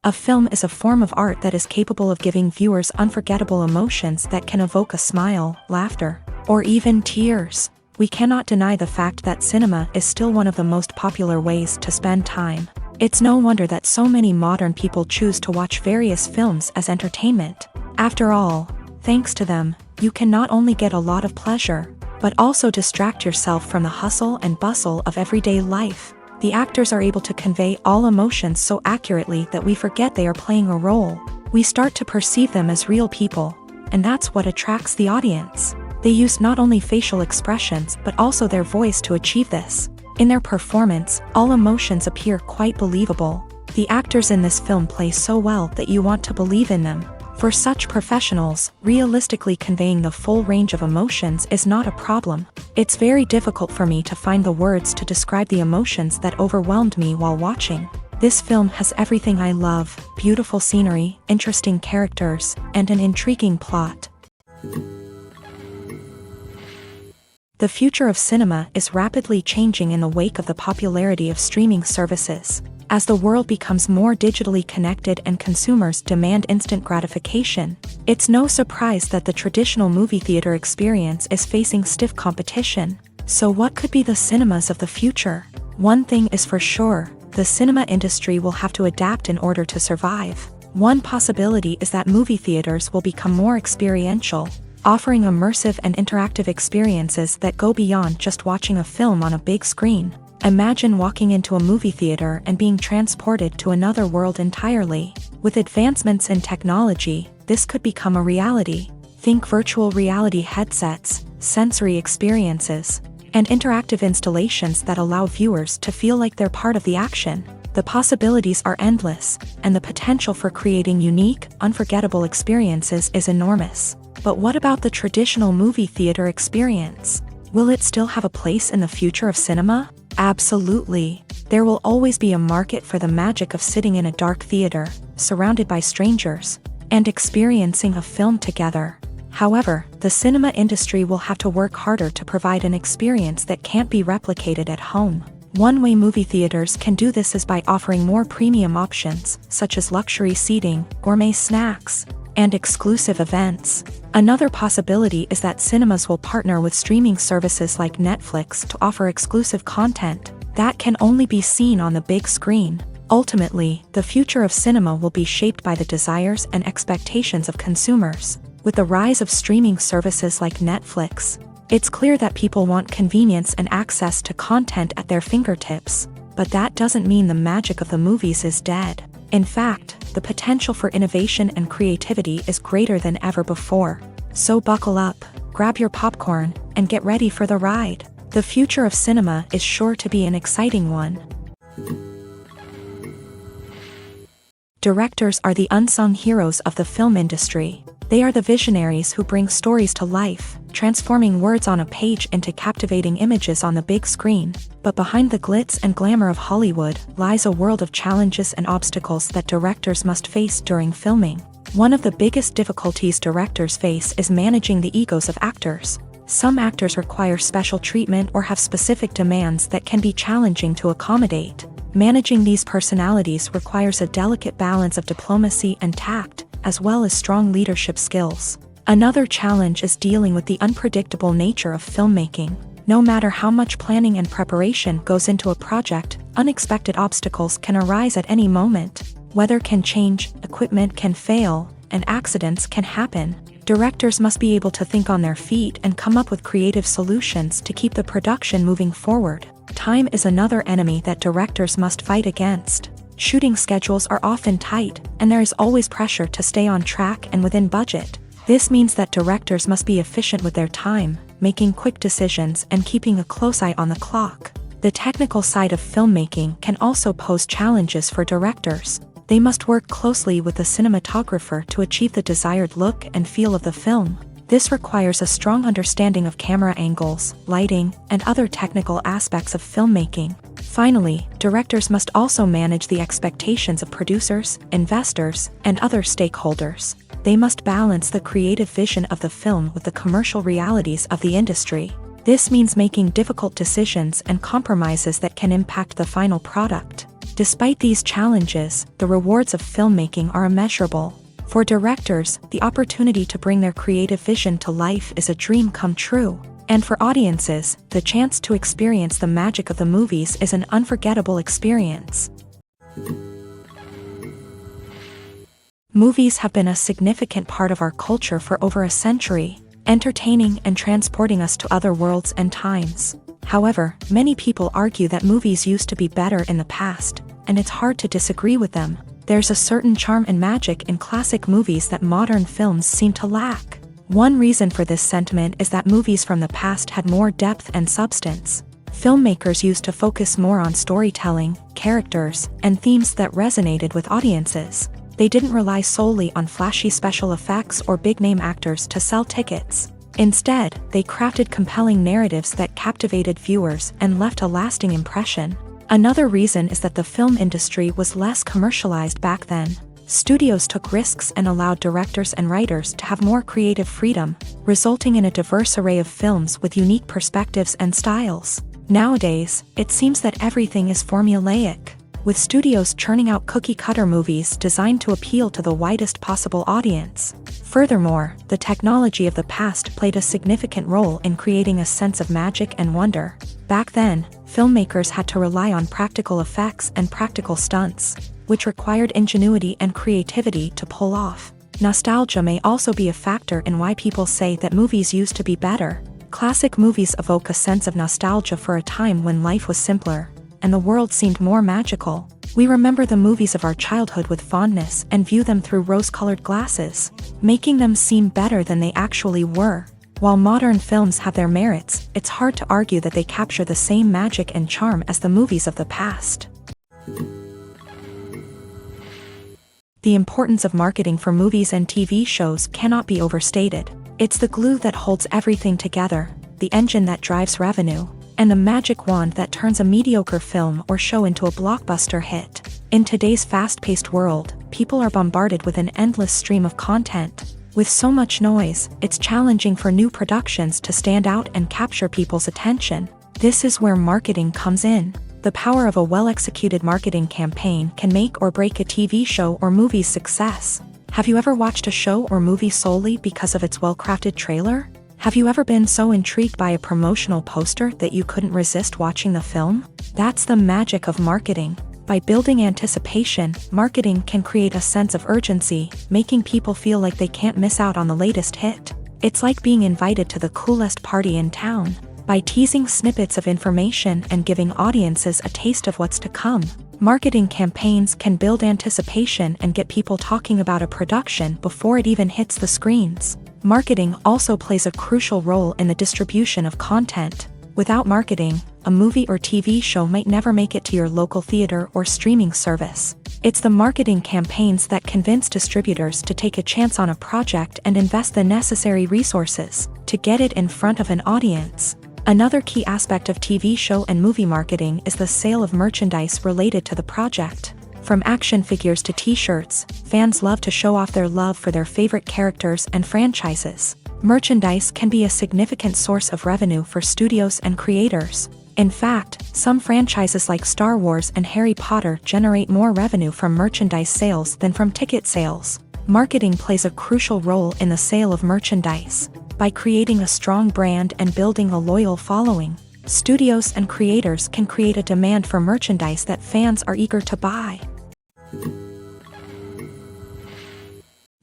A film is a form of art that is capable of giving viewers unforgettable emotions that can evoke a smile, laughter, or even tears. We cannot deny the fact that cinema is still one of the most popular ways to spend time. It's no wonder that so many modern people choose to watch various films as entertainment. After all, thanks to them, you can not only get a lot of pleasure, but also distract yourself from the hustle and bustle of everyday life. The actors are able to convey all emotions so accurately that we forget they are playing a role. We start to perceive them as real people, and that's what attracts the audience. They use not only facial expressions but also their voice to achieve this. In their performance, all emotions appear quite believable. The actors in this film play so well that you want to believe in them. For such professionals, realistically conveying the full range of emotions is not a problem. It's very difficult for me to find the words to describe the emotions that overwhelmed me while watching. This film has everything I love: beautiful scenery, interesting characters, and an intriguing plot. The future of cinema is rapidly changing in the wake of the popularity of streaming services. As the world becomes more digitally connected and consumers demand instant gratification, it's no surprise that the traditional movie theater experience is facing stiff competition. So what could be the cinemas of the future? One thing is for sure, the cinema industry will have to adapt in order to survive. One possibility is that movie theaters will become more experiential, offering immersive and interactive experiences that go beyond just watching a film on a big screen. Imagine walking into a movie theater and being transported to another world entirely. With advancements in technology, this could become a reality. Think virtual reality headsets, sensory experiences, and interactive installations that allow viewers to feel like they're part of the action. The possibilities are endless, and the potential for creating unique, unforgettable experiences is enormous. But what about the traditional movie theater experience? Will it still have a place in the future of cinema? Absolutely. There will always be a market for the magic of sitting in a dark theater, surrounded by strangers, and experiencing a film together. However, the cinema industry will have to work harder to provide an experience that can't be replicated at home. One way movie theaters can do this is by offering more premium options, such as luxury seating, gourmet snacks, and exclusive events. Another possibility is that cinemas will partner with streaming services like Netflix to offer exclusive content that can only be seen on the big screen. Ultimately, the future of cinema will be shaped by the desires and expectations of consumers. With the rise of streaming services like Netflix, it's clear that people want convenience and access to content at their fingertips. But that doesn't mean the magic of the movies is dead. In fact, the potential for innovation and creativity is greater than ever before. So buckle up, grab your popcorn, and get ready for the ride. The future of cinema is sure to be an exciting one. Directors are the unsung heroes of the film industry. They are the visionaries who bring stories to life, transforming words on a page into captivating images on the big screen. But behind the glitz and glamour of Hollywood lies a world of challenges and obstacles that directors must face during filming. One of the biggest difficulties directors face is managing the egos of actors. Some actors require special treatment or have specific demands that can be challenging to accommodate. Managing these personalities requires a delicate balance of diplomacy and tact, as well as strong leadership skills. Another challenge is dealing with the unpredictable nature of filmmaking. No matter how much planning and preparation goes into a project, unexpected obstacles can arise at any moment. Weather can change, equipment can fail, and accidents can happen. Directors must be able to think on their feet and come up with creative solutions to keep the production moving forward. Time is another enemy that directors must fight against. Shooting schedules are often tight, and there is always pressure to stay on track and within budget. This means that directors must be efficient with their time, making quick decisions and keeping a close eye on the clock. The technical side of filmmaking can also pose challenges for directors. They must work closely with the cinematographer to achieve the desired look and feel of the film. This requires a strong understanding of camera angles, lighting, and other technical aspects of filmmaking. Finally, directors must also manage the expectations of producers, investors, and other stakeholders. They must balance the creative vision of the film with the commercial realities of the industry. This means making difficult decisions and compromises that can impact the final product. Despite these challenges, the rewards of filmmaking are immeasurable. For directors, the opportunity to bring their creative vision to life is a dream come true. And for audiences, the chance to experience the magic of the movies is an unforgettable experience. Movies have been a significant part of our culture for over a century, entertaining and transporting us to other worlds and times. However, many people argue that movies used to be better in the past, and it's hard to disagree with them. There's a certain charm and magic in classic movies that modern films seem to lack. One reason for this sentiment is that movies from the past had more depth and substance. Filmmakers used to focus more on storytelling, characters, and themes that resonated with audiences. They didn't rely solely on flashy special effects or big-name actors to sell tickets. Instead, they crafted compelling narratives that captivated viewers and left a lasting impression. Another reason is that the film industry was less commercialized back then. Studios took risks and allowed directors and writers to have more creative freedom, resulting in a diverse array of films with unique perspectives and styles. Nowadays, it seems that everything is formulaic, with studios churning out cookie-cutter movies designed to appeal to the widest possible audience. Furthermore, the technology of the past played a significant role in creating a sense of magic and wonder. Back then, filmmakers had to rely on practical effects and practical stunts, which required ingenuity and creativity to pull off. Nostalgia may also be a factor in why people say that movies used to be better. Classic movies evoke a sense of nostalgia for a time when life was simpler, and the world seemed more magical. We remember the movies of our childhood with fondness and view them through rose-colored glasses, making them seem better than they actually were. While modern films have their merits, it's hard to argue that they capture the same magic and charm as the movies of the past. The importance of marketing for movies and TV shows cannot be overstated. It's the glue that holds everything together, the engine that drives revenue, and the magic wand that turns a mediocre film or show into a blockbuster hit. In today's fast-paced world, people are bombarded with an endless stream of content. With so much noise, it's challenging for new productions to stand out and capture people's attention. This is where marketing comes in. The power of a well-executed marketing campaign can make or break a TV show or movie's success. Have you ever watched a show or movie solely because of its well-crafted trailer? Have you ever been so intrigued by a promotional poster that you couldn't resist watching the film? That's the magic of marketing. By building anticipation, marketing can create a sense of urgency, making people feel like they can't miss out on the latest hit. It's like being invited to the coolest party in town. By teasing snippets of information and giving audiences a taste of what's to come, marketing campaigns can build anticipation and get people talking about a production before it even hits the screens. Marketing also plays a crucial role in the distribution of content. Without marketing, a movie or TV show might never make it to your local theater or streaming service. It's the marketing campaigns that convince distributors to take a chance on a project and invest the necessary resources to get it in front of an audience. Another key aspect of TV show and movie marketing is the sale of merchandise related to the project. From action figures to t-shirts, fans love to show off their love for their favorite characters and franchises. Merchandise can be a significant source of revenue for studios and creators. In fact, some franchises like Star Wars and Harry Potter generate more revenue from merchandise sales than from ticket sales. Marketing plays a crucial role in the sale of merchandise. By creating a strong brand and building a loyal following, studios and creators can create a demand for merchandise that fans are eager to buy.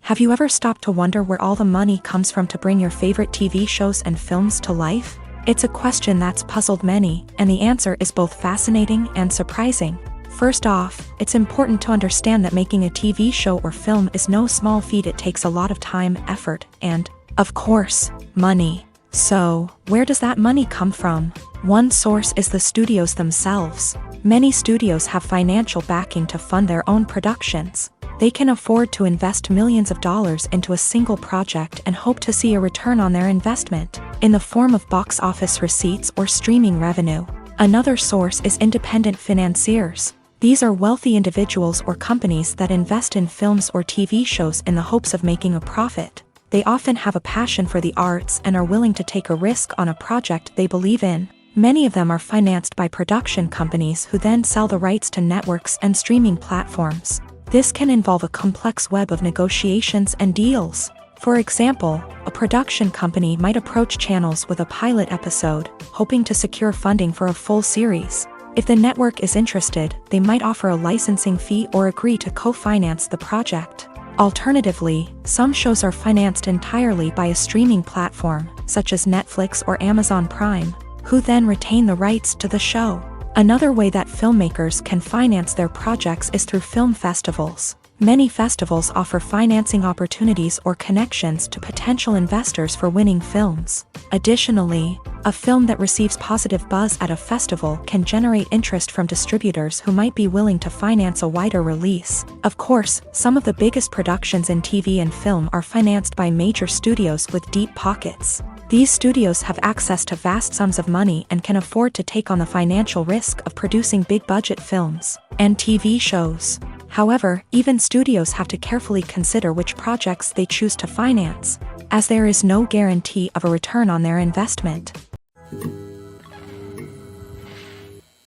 Have you ever stopped to wonder where all the money comes from to bring your favorite TV shows and films to life? It's a question that's puzzled many, and the answer is both fascinating and surprising. First off, it's important to understand that making a TV show or film is no small feat. It takes a lot of time, effort, and, of course, money. So, where does that money come from? One source is the studios themselves. Many studios have financial backing to fund their own productions. They can afford to invest millions of dollars into a single project and hope to see a return on their investment, in the form of box office receipts or streaming revenue. Another source is independent financiers. These are wealthy individuals or companies that invest in films or TV shows in the hopes of making a profit. They often have a passion for the arts and are willing to take a risk on a project they believe in. Many of them are financed by production companies who then sell the rights to networks and streaming platforms. This can involve a complex web of negotiations and deals. For example, a production company might approach channels with a pilot episode, hoping to secure funding for a full series. If the network is interested, they might offer a licensing fee or agree to co-finance the project. Alternatively, some shows are financed entirely by a streaming platform, such as Netflix or Amazon Prime, who then retain the rights to the show. Another way that filmmakers can finance their projects is through film festivals. Many festivals offer financing opportunities or connections to potential investors for winning films. Additionally, a film that receives positive buzz at a festival can generate interest from distributors who might be willing to finance a wider release. Of course, some of the biggest productions in TV and film are financed by major studios with deep pockets. These studios have access to vast sums of money and can afford to take on the financial risk of producing big-budget films and TV shows. However, even studios have to carefully consider which projects they choose to finance, as there is no guarantee of a return on their investment.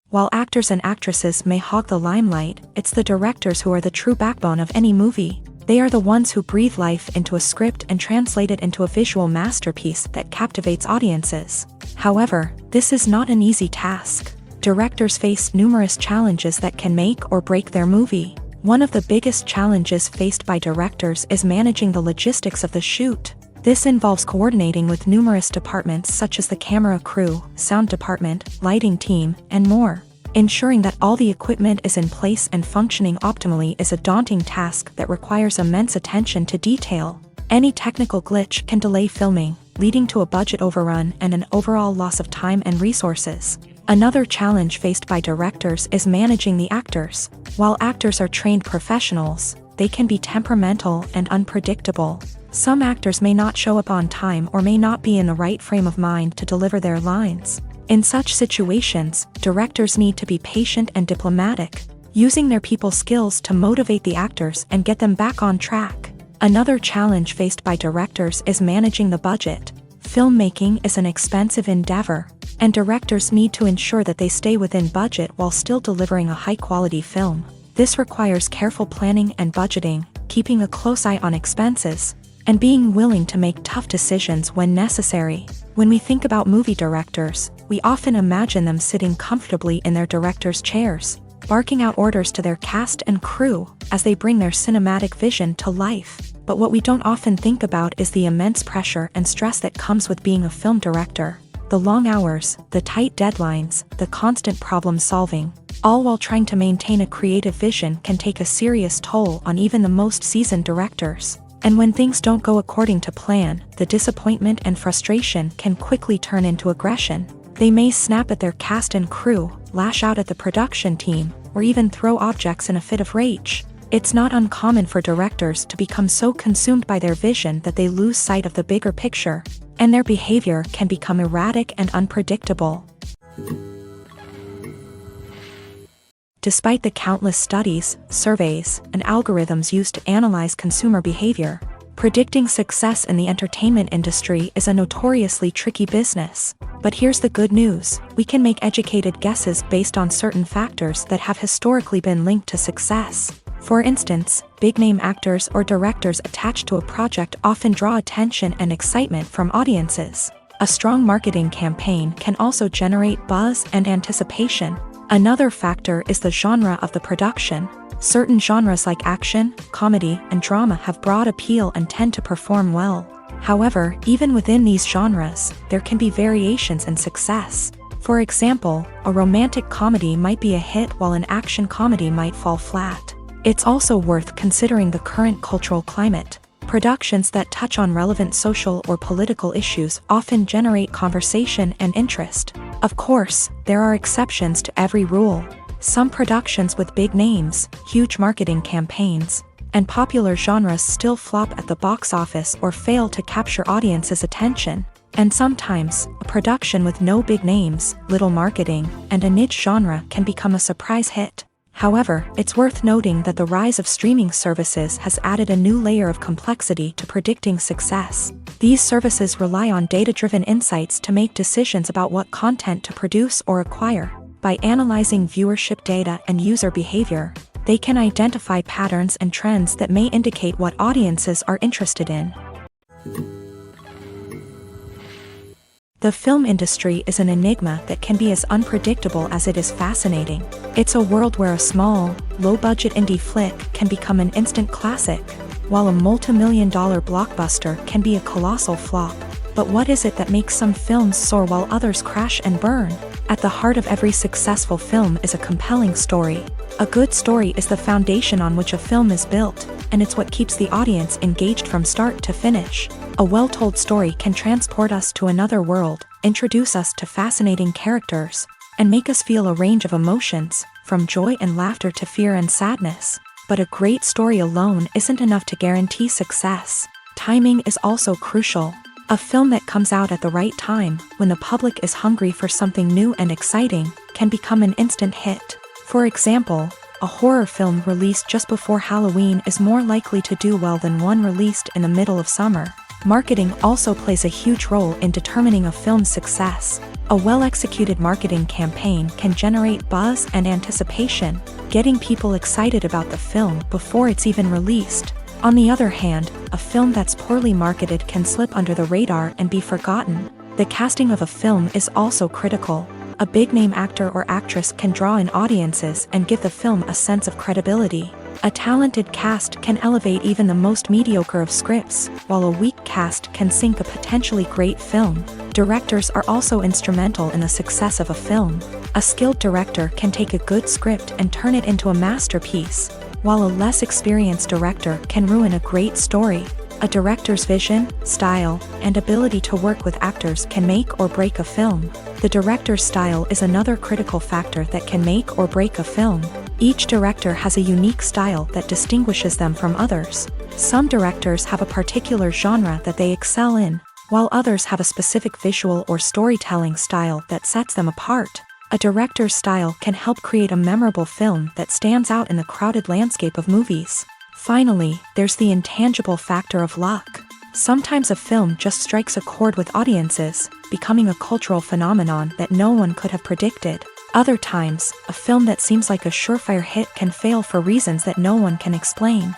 While actors and actresses may hog the limelight, it's the directors who are the true backbone of any movie. They are the ones who breathe life into a script and translate it into a visual masterpiece that captivates audiences. However, this is not an easy task. Directors face numerous challenges that can make or break their movie. One of the biggest challenges faced by directors is managing the logistics of the shoot. This involves coordinating with numerous departments such as the camera crew, sound department, lighting team, and more. Ensuring that all the equipment is in place and functioning optimally is a daunting task that requires immense attention to detail. Any technical glitch can delay filming, leading to a budget overrun and an overall loss of time and resources. Another challenge faced by directors is managing the actors. While actors are trained professionals, they can be temperamental and unpredictable. Some actors may not show up on time or may not be in the right frame of mind to deliver their lines. In such situations, directors need to be patient and diplomatic, using their people skills to motivate the actors and get them back on track. Another challenge faced by directors is managing the budget. Filmmaking is an expensive endeavor, and directors need to ensure that they stay within budget while still delivering a high-quality film. This requires careful planning and budgeting, keeping a close eye on expenses, and being willing to make tough decisions when necessary. When we think about movie directors, we often imagine them sitting comfortably in their director's chairs, barking out orders to their cast and crew as they bring their cinematic vision to life. But what we don't often think about is the immense pressure and stress that comes with being a film director. The long hours, the tight deadlines, the constant problem solving, all while trying to maintain a creative vision can take a serious toll on even the most seasoned directors. And when things don't go according to plan, the disappointment and frustration can quickly turn into aggression. They may snap at their cast and crew, lash out at the production team, or even throw objects in a fit of rage. It's not uncommon for directors to become so consumed by their vision that they lose sight of the bigger picture, and their behavior can become erratic and unpredictable. Despite the countless studies, surveys, and algorithms used to analyze consumer behavior, predicting success in the entertainment industry is a notoriously tricky business. But here's the good news: we can make educated guesses based on certain factors that have historically been linked to success. For instance, big-name actors or directors attached to a project often draw attention and excitement from audiences. A strong marketing campaign can also generate buzz and anticipation. Another factor is the genre of the production. Certain genres like action, comedy, and drama have broad appeal and tend to perform well. However, even within these genres, there can be variations in success. For example, a romantic comedy might be a hit while an action comedy might fall flat. It's also worth considering the current cultural climate. Productions that touch on relevant social or political issues often generate conversation and interest. Of course, there are exceptions to every rule. Some productions with big names, huge marketing campaigns, and popular genres still flop at the box office or fail to capture audiences' attention. And sometimes, a production with no big names, little marketing, and a niche genre can become a surprise hit. However, it's worth noting that the rise of streaming services has added a new layer of complexity to predicting success. These services rely on data-driven insights to make decisions about what content to produce or acquire. By analyzing viewership data and user behavior, they can identify patterns and trends that may indicate what audiences are interested in. The film industry is an enigma that can be as unpredictable as it is fascinating. It's a world where a small, low-budget indie flick can become an instant classic, while a multi-million-dollar blockbuster can be a colossal flop. But what is it that makes some films soar while others crash and burn? At the heart of every successful film is a compelling story. A good story is the foundation on which a film is built, and it's what keeps the audience engaged from start to finish. A well-told story can transport us to another world, introduce us to fascinating characters, and make us feel a range of emotions, from joy and laughter to fear and sadness. But a great story alone isn't enough to guarantee success. Timing is also crucial. A film that comes out at the right time, when the public is hungry for something new and exciting, can become an instant hit. For example, a horror film released just before Halloween is more likely to do well than one released in the middle of summer. Marketing also plays a huge role in determining a film's success. A well-executed marketing campaign can generate buzz and anticipation, getting people excited about the film before it's even released. On the other hand, a film that's poorly marketed can slip under the radar and be forgotten. The casting of a film is also critical. A big-name actor or actress can draw in audiences and give the film a sense of credibility. A talented cast can elevate even the most mediocre of scripts, while a weak cast can sink a potentially great film. Directors are also instrumental in the success of a film. A skilled director can take a good script and turn it into a masterpiece, while a less experienced director can ruin a great story. A director's vision, style, and ability to work with actors can make or break a film. The director's style is another critical factor that can make or break a film. Each director has a unique style that distinguishes them from others. Some directors have a particular genre that they excel in, while others have a specific visual or storytelling style that sets them apart. A director's style can help create a memorable film that stands out in the crowded landscape of movies. Finally, there's the intangible factor of luck. Sometimes a film just strikes a chord with audiences, becoming a cultural phenomenon that no one could have predicted. Other times, a film that seems like a surefire hit can fail for reasons that no one can explain.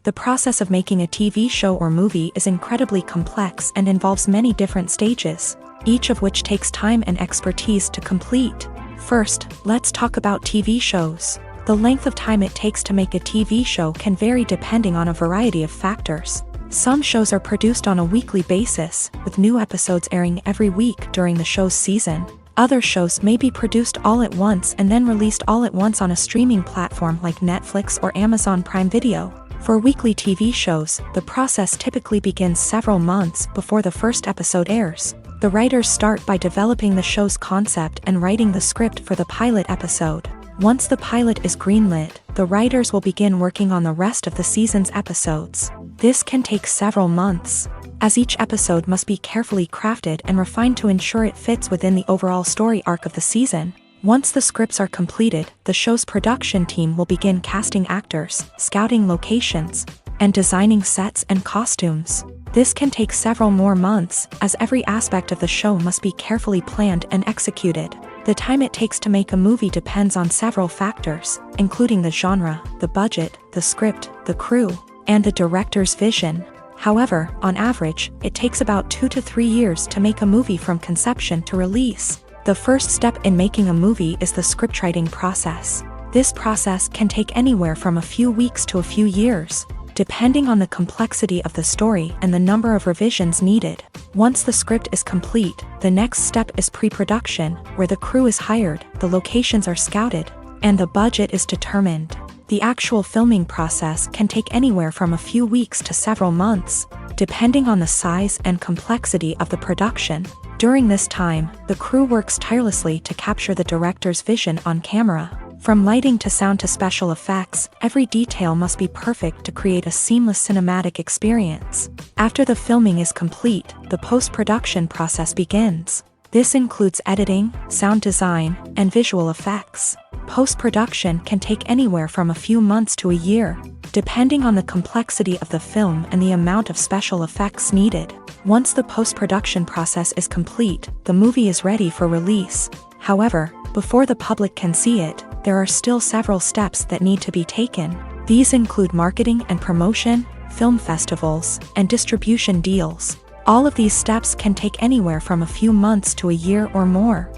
The process of making a TV show or movie is incredibly complex and involves many different stages, each of which takes time and expertise to complete. First, let's talk about TV shows. The length of time it takes to make a TV show can vary depending on a variety of factors. Some shows are produced on a weekly basis, with new episodes airing every week during the show's season. Other shows may be produced all at once and then released all at once on a streaming platform like Netflix or Amazon Prime Video. For weekly TV shows, the process typically begins several months before the first episode airs. The writers start by developing the show's concept and writing the script for the pilot episode. Once the pilot is greenlit, the writers will begin working on the rest of the season's episodes. This can take several months, as each episode must be carefully crafted and refined to ensure it fits within the overall story arc of the season. Once the scripts are completed, the show's production team will begin casting actors, scouting locations, and designing sets and costumes. This can take several more months, as every aspect of the show must be carefully planned and executed. The time it takes to make a movie depends on several factors, including the genre, the budget, the script, the crew, and the director's vision. However, on average, it takes about 2 to 3 years to make a movie from conception to release. The first step in making a movie is the scriptwriting process. This process can take anywhere from a few weeks to a few years, depending on the complexity of the story and the number of revisions needed. Once the script is complete, the next step is pre-production, where the crew is hired, the locations are scouted, and the budget is determined. The actual filming process can take anywhere from a few weeks to several months, depending on the size and complexity of the production. During this time, the crew works tirelessly to capture the director's vision on camera. From lighting to sound to special effects, every detail must be perfect to create a seamless cinematic experience. After the filming is complete, the post-production process begins. This includes editing, sound design, and visual effects. Post-production can take anywhere from a few months to a year, depending on the complexity of the film and the amount of special effects needed. Once the post-production process is complete, the movie is ready for release. However, before the public can see it, there are still several steps that need to be taken. These include marketing and promotion, film festivals, and distribution deals. All of these steps can take anywhere from a few months to a year or more.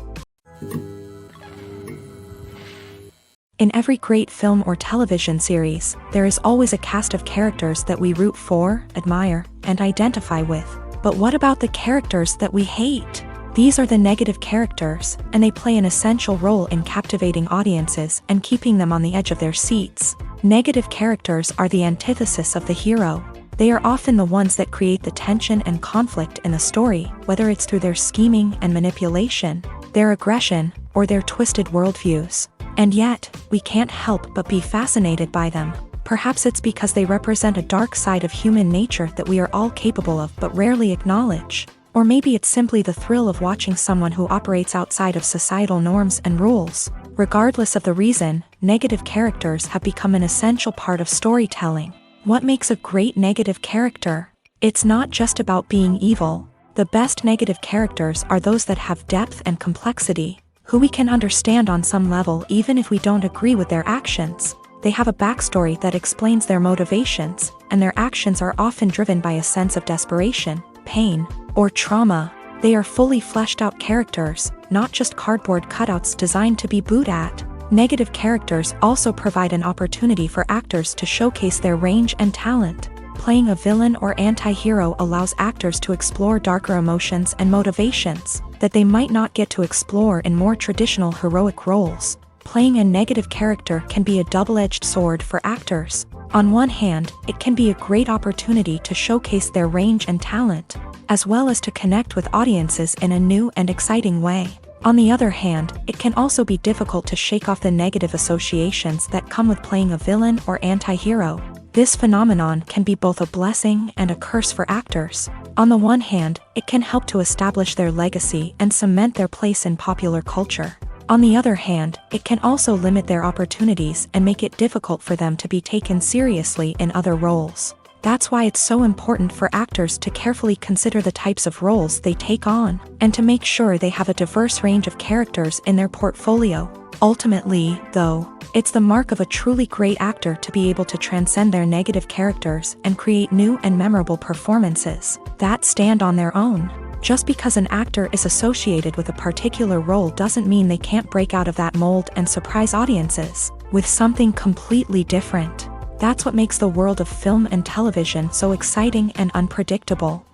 In every great film or television series, there is always a cast of characters that we root for, admire, and identify with. But what about the characters that we hate? These are the negative characters, and they play an essential role in captivating audiences and keeping them on the edge of their seats. Negative characters are the antithesis of the hero. They are often the ones that create the tension and conflict in the story, whether it's through their scheming and manipulation, their aggression, or their twisted worldviews. And yet, we can't help but be fascinated by them. Perhaps it's because they represent a dark side of human nature that we are all capable of but rarely acknowledge. Or maybe it's simply the thrill of watching someone who operates outside of societal norms and rules. Regardless of the reason, negative characters have become an essential part of storytelling. What makes a great negative character? It's not just about being evil. The best negative characters are those that have depth and complexity, who we can understand on some level even if we don't agree with their actions. They have a backstory that explains their motivations, and their actions are often driven by a sense of desperation, pain, or trauma. They are fully fleshed out characters, not just cardboard cutouts designed to be booed at. Negative characters also provide an opportunity for actors to showcase their range and talent. Playing a villain or anti-hero allows actors to explore darker emotions and motivations that they might not get to explore in more traditional heroic roles. Playing a negative character can be a double-edged sword for actors. On one hand, it can be a great opportunity to showcase their range and talent, as well as to connect with audiences in a new and exciting way. On the other hand, it can also be difficult to shake off the negative associations that come with playing a villain or anti-hero. This phenomenon can be both a blessing and a curse for actors. On the one hand, it can help to establish their legacy and cement their place in popular culture. On the other hand, it can also limit their opportunities and make it difficult for them to be taken seriously in other roles. That's why it's so important for actors to carefully consider the types of roles they take on, and to make sure they have a diverse range of characters in their portfolio. Ultimately, though, it's the mark of a truly great actor to be able to transcend their negative characters and create new and memorable performances that stand on their own. Just because an actor is associated with a particular role doesn't mean they can't break out of that mold and surprise audiences with something completely different. That's what makes the world of film and television so exciting and unpredictable.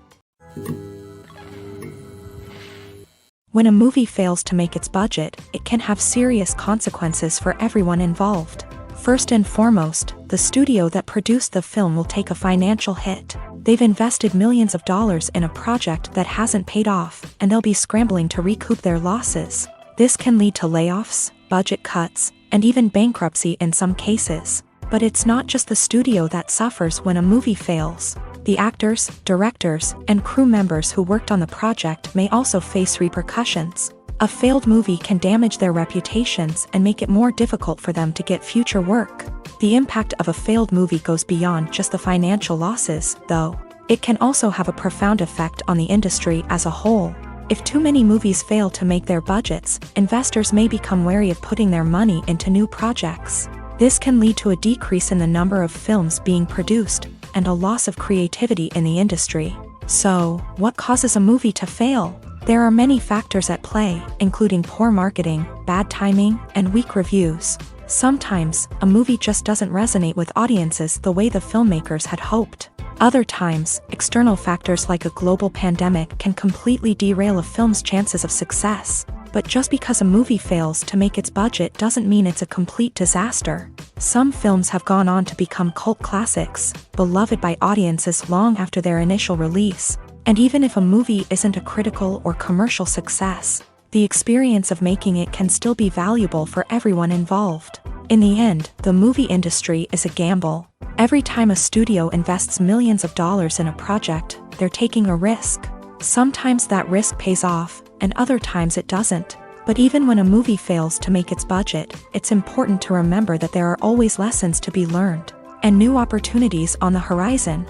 When a movie fails to make its budget, it can have serious consequences for everyone involved. First and foremost, the studio that produced the film will take a financial hit. They've invested millions of dollars in a project that hasn't paid off, and they'll be scrambling to recoup their losses. This can lead to layoffs, budget cuts, and even bankruptcy in some cases. But it's not just the studio that suffers when a movie fails. The actors, directors, and crew members who worked on the project may also face repercussions. A failed movie can damage their reputations and make it more difficult for them to get future work. The impact of a failed movie goes beyond just the financial losses, though. It can also have a profound effect on the industry as a whole. If too many movies fail to make their budgets, investors may become wary of putting their money into new projects. This can lead to a decrease in the number of films being produced and a loss of creativity in the industry. So, what causes a movie to fail? There are many factors at play, including poor marketing, bad timing, and weak reviews. Sometimes, a movie just doesn't resonate with audiences the way the filmmakers had hoped. Other times, external factors like a global pandemic can completely derail a film's chances of success. But just because a movie fails to make its budget doesn't mean it's a complete disaster. Some films have gone on to become cult classics, beloved by audiences long after their initial release. And even if a movie isn't a critical or commercial success, the experience of making it can still be valuable for everyone involved. In the end, the movie industry is a gamble. Every time a studio invests millions of dollars in a project, they're taking a risk. Sometimes that risk pays off, and other times it doesn't. But even when a movie fails to make its budget, it's important to remember that there are always lessons to be learned, and new opportunities on the horizon.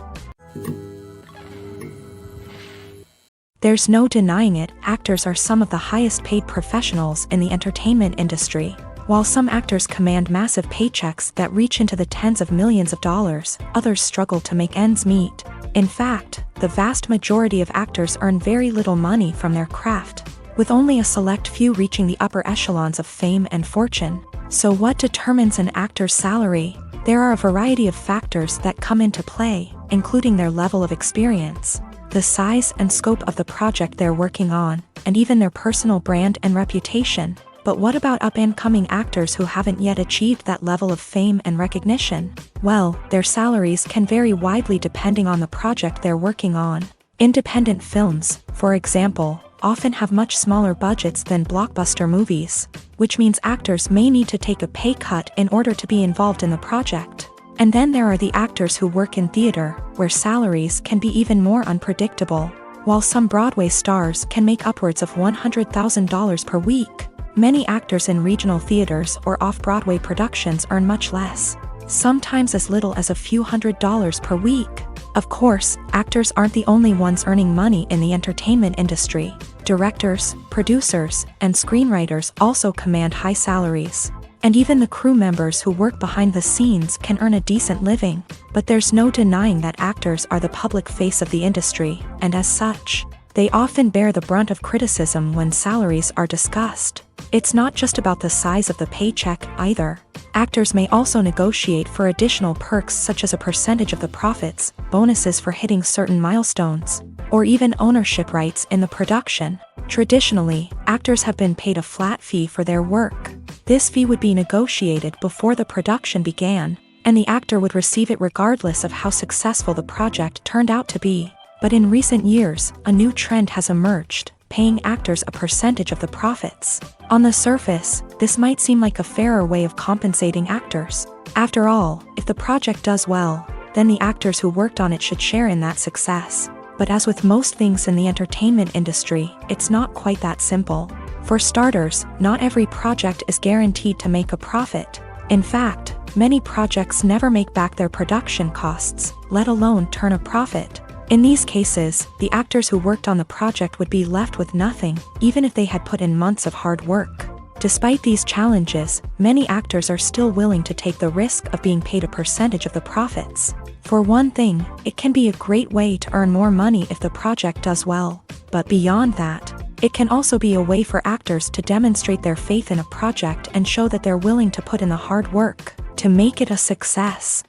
There's no denying it, actors are some of the highest paid professionals in the entertainment industry. While some actors command massive paychecks that reach into the tens of millions of dollars, others struggle to make ends meet. In fact, the vast majority of actors earn very little money from their craft, with only a select few reaching the upper echelons of fame and fortune. So what determines an actor's salary? There are a variety of factors that come into play, including their level of experience, the size and scope of the project they're working on, and even their personal brand and reputation. But what about up-and-coming actors who haven't yet achieved that level of fame and recognition? Well, their salaries can vary widely depending on the project they're working on. Independent films, for example, often have much smaller budgets than blockbuster movies, which means actors may need to take a pay cut in order to be involved in the project. And then there are the actors who work in theater, where salaries can be even more unpredictable. While some Broadway stars can make upwards of $100,000 per week, many actors in regional theaters or off-Broadway productions earn much less, sometimes as little as a few $100s per week. Of course, actors aren't the only ones earning money in the entertainment industry. Directors, producers, and screenwriters also command high salaries. And even the crew members who work behind the scenes can earn a decent living. But there's no denying that actors are the public face of the industry, and as such, they often bear the brunt of criticism when salaries are discussed. It's not just about the size of the paycheck, either. Actors may also negotiate for additional perks such as a percentage of the profits, bonuses for hitting certain milestones, or even ownership rights in the production. Traditionally, actors have been paid a flat fee for their work. This fee would be negotiated before the production began, and the actor would receive it regardless of how successful the project turned out to be. But in recent years, a new trend has emerged, paying actors a percentage of the profits. On the surface, this might seem like a fairer way of compensating actors. After all, if the project does well, then the actors who worked on it should share in that success. But as with most things in the entertainment industry, it's not quite that simple. For starters, not every project is guaranteed to make a profit. In fact, many projects never make back their production costs, let alone turn a profit. In these cases, the actors who worked on the project would be left with nothing, even if they had put in months of hard work. Despite these challenges, many actors are still willing to take the risk of being paid a percentage of the profits. For one thing, it can be a great way to earn more money if the project does well. But beyond that, it can also be a way for actors to demonstrate their faith in a project and show that they're willing to put in the hard work to make it a success.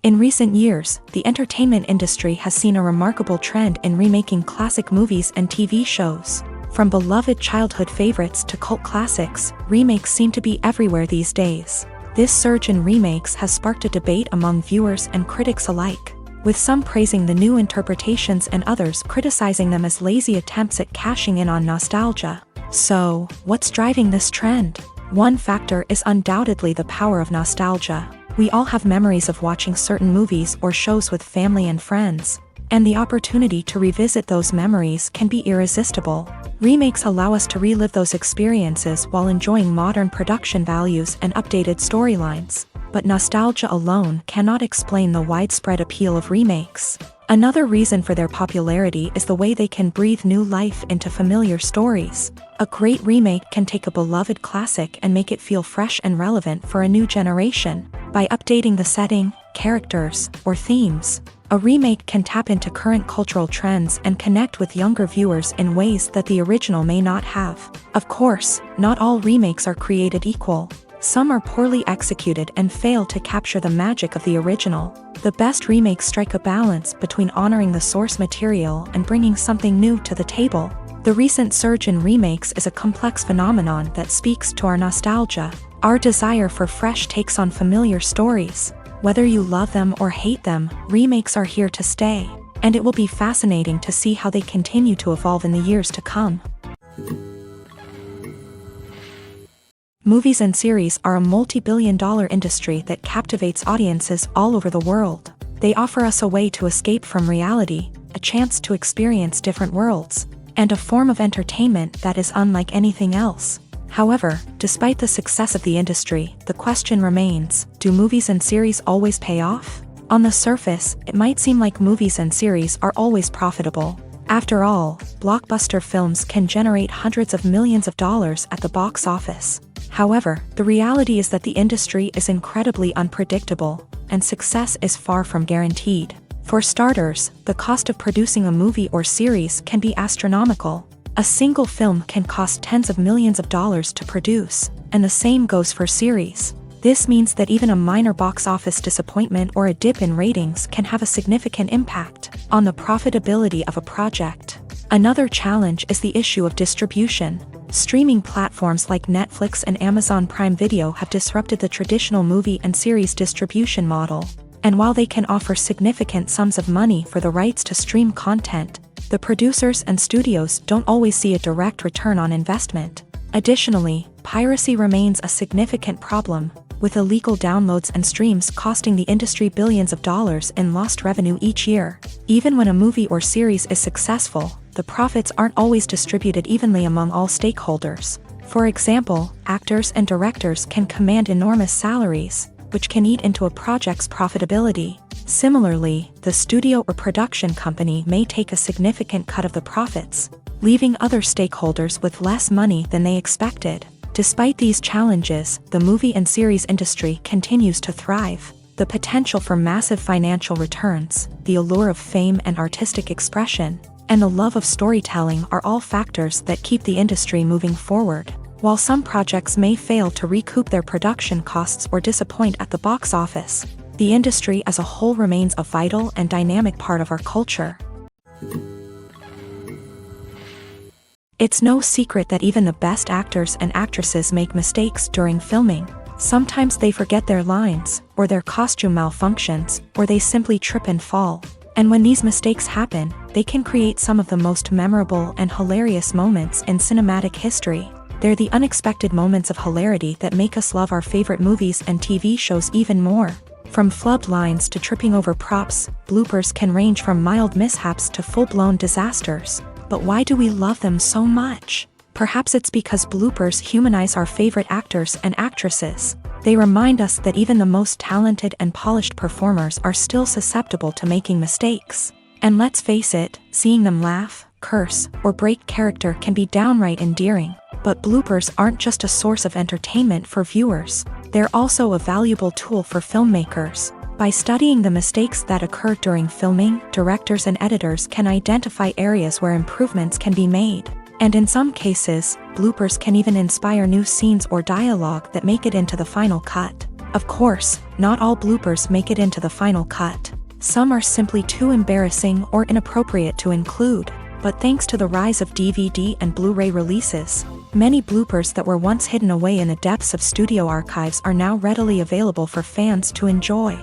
In recent years, the entertainment industry has seen a remarkable trend in remaking classic movies and TV shows. From beloved childhood favorites to cult classics, remakes seem to be everywhere these days. This surge in remakes has sparked a debate among viewers and critics alike, with some praising the new interpretations and others criticizing them as lazy attempts at cashing in on nostalgia. So, what's driving this trend? One factor is undoubtedly the power of nostalgia. We all have memories of watching certain movies or shows with family and friends, and the opportunity to revisit those memories can be irresistible. Remakes allow us to relive those experiences while enjoying modern production values and updated storylines. But nostalgia alone cannot explain the widespread appeal of remakes. Another reason for their popularity is the way they can breathe new life into familiar stories. A great remake can take a beloved classic and make it feel fresh and relevant for a new generation. By updating the setting, characters, or themes, a remake can tap into current cultural trends and connect with younger viewers in ways that the original may not have. Of course, not all remakes are created equal. Some are poorly executed and fail to capture the magic of the original. The best remakes strike a balance between honoring the source material and bringing something new to the table. The recent surge in remakes is a complex phenomenon that speaks to our nostalgia, our desire for fresh takes on familiar stories. Whether you love them or hate them, remakes are here to stay, and it will be fascinating to see how they continue to evolve in the years to come. Movies and series are a multi-billion-dollar industry that captivates audiences all over the world. They offer us a way to escape from reality, a chance to experience different worlds, and a form of entertainment that is unlike anything else. However, despite the success of the industry, the question remains, do movies and series always pay off? On the surface, it might seem like movies and series are always profitable. After all, blockbuster films can generate hundreds of millions of dollars at the box office. However, the reality is that the industry is incredibly unpredictable, and success is far from guaranteed. For starters, the cost of producing a movie or series can be astronomical. A single film can cost tens of millions of dollars to produce, and the same goes for series. This means that even a minor box office disappointment or a dip in ratings can have a significant impact on the profitability of a project. Another challenge is the issue of distribution. Streaming platforms like Netflix and Amazon Prime Video have disrupted the traditional movie and series distribution model. And while they can offer significant sums of money for the rights to stream content, the producers and studios don't always see a direct return on investment. Additionally, piracy remains a significant problem, with illegal downloads and streams costing the industry billions of dollars in lost revenue each year. Even when a movie or series is successful, the profits aren't always distributed evenly among all stakeholders. For example, actors and directors can command enormous salaries, which can eat into a project's profitability. Similarly, the studio or production company may take a significant cut of the profits, leaving other stakeholders with less money than they expected. Despite these challenges, the movie and series industry continues to thrive. The potential for massive financial returns, the allure of fame and artistic expression, and the love of storytelling are all factors that keep the industry moving forward. While some projects may fail to recoup their production costs or disappoint at the box office, the industry as a whole remains a vital and dynamic part of our culture. It's no secret that even the best actors and actresses make mistakes during filming. Sometimes they forget their lines, or their costume malfunctions, or they simply trip and fall. And when these mistakes happen, they can create some of the most memorable and hilarious moments in cinematic history. They're the unexpected moments of hilarity that make us love our favorite movies and TV shows even more. From flubbed lines to tripping over props, bloopers can range from mild mishaps to full-blown disasters. But why do we love them so much? Perhaps it's because bloopers humanize our favorite actors and actresses. They remind us that even the most talented and polished performers are still susceptible to making mistakes. And let's face it, seeing them laugh, curse, or break character can be downright endearing. But bloopers aren't just a source of entertainment for viewers. They're also a valuable tool for filmmakers. By studying the mistakes that occur during filming, directors and editors can identify areas where improvements can be made. And in some cases, bloopers can even inspire new scenes or dialogue that make it into the final cut. Of course, not all bloopers make it into the final cut. Some are simply too embarrassing or inappropriate to include. But thanks to the rise of DVD and Blu-ray releases, many bloopers that were once hidden away in the depths of studio archives are now readily available for fans to enjoy.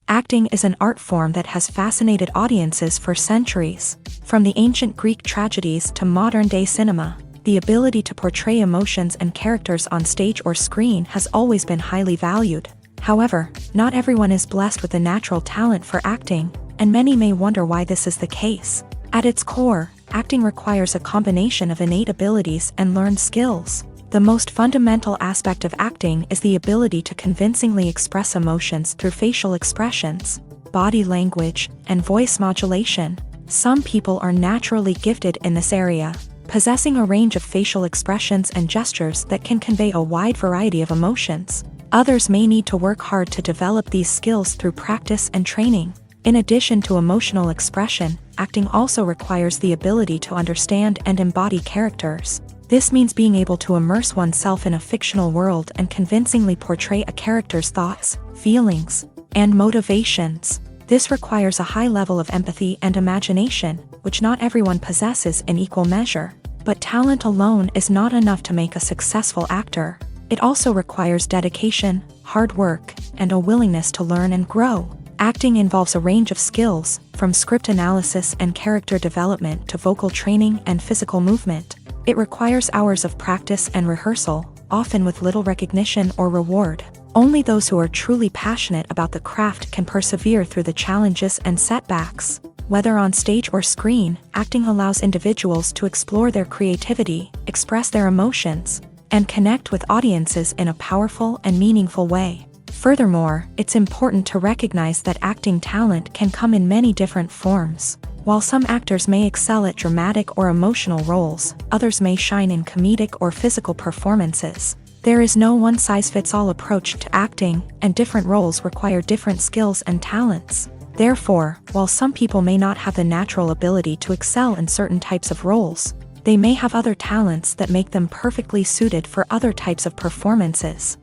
Acting is an art form that has fascinated audiences for centuries. From the ancient Greek tragedies to modern-day cinema, the ability to portray emotions and characters on stage or screen has always been highly valued. However, not everyone is blessed with a natural talent for acting, and many may wonder why this is the case. At its core, acting requires a combination of innate abilities and learned skills. The most fundamental aspect of acting is the ability to convincingly express emotions through facial expressions, body language, and voice modulation. Some people are naturally gifted in this area, possessing a range of facial expressions and gestures that can convey a wide variety of emotions. Others may need to work hard to develop these skills through practice and training. In addition to emotional expression, acting also requires the ability to understand and embody characters. This means being able to immerse oneself in a fictional world and convincingly portray a character's thoughts, feelings, and motivations. This requires a high level of empathy and imagination, which not everyone possesses in equal measure. But talent alone is not enough to make a successful actor. It also requires dedication, hard work, and a willingness to learn and grow. Acting involves a range of skills, from script analysis and character development to vocal training and physical movement. It requires hours of practice and rehearsal, often with little recognition or reward. Only those who are truly passionate about the craft can persevere through the challenges and setbacks. Whether on stage or screen, acting allows individuals to explore their creativity, express their emotions, and connect with audiences in a powerful and meaningful way. Furthermore, it's important to recognize that acting talent can come in many different forms. While some actors may excel at dramatic or emotional roles, others may shine in comedic or physical performances. There is no one-size-fits-all approach to acting, and different roles require different skills and talents. Therefore, while some people may not have the natural ability to excel in certain types of roles, they may have other talents that make them perfectly suited for other types of performances.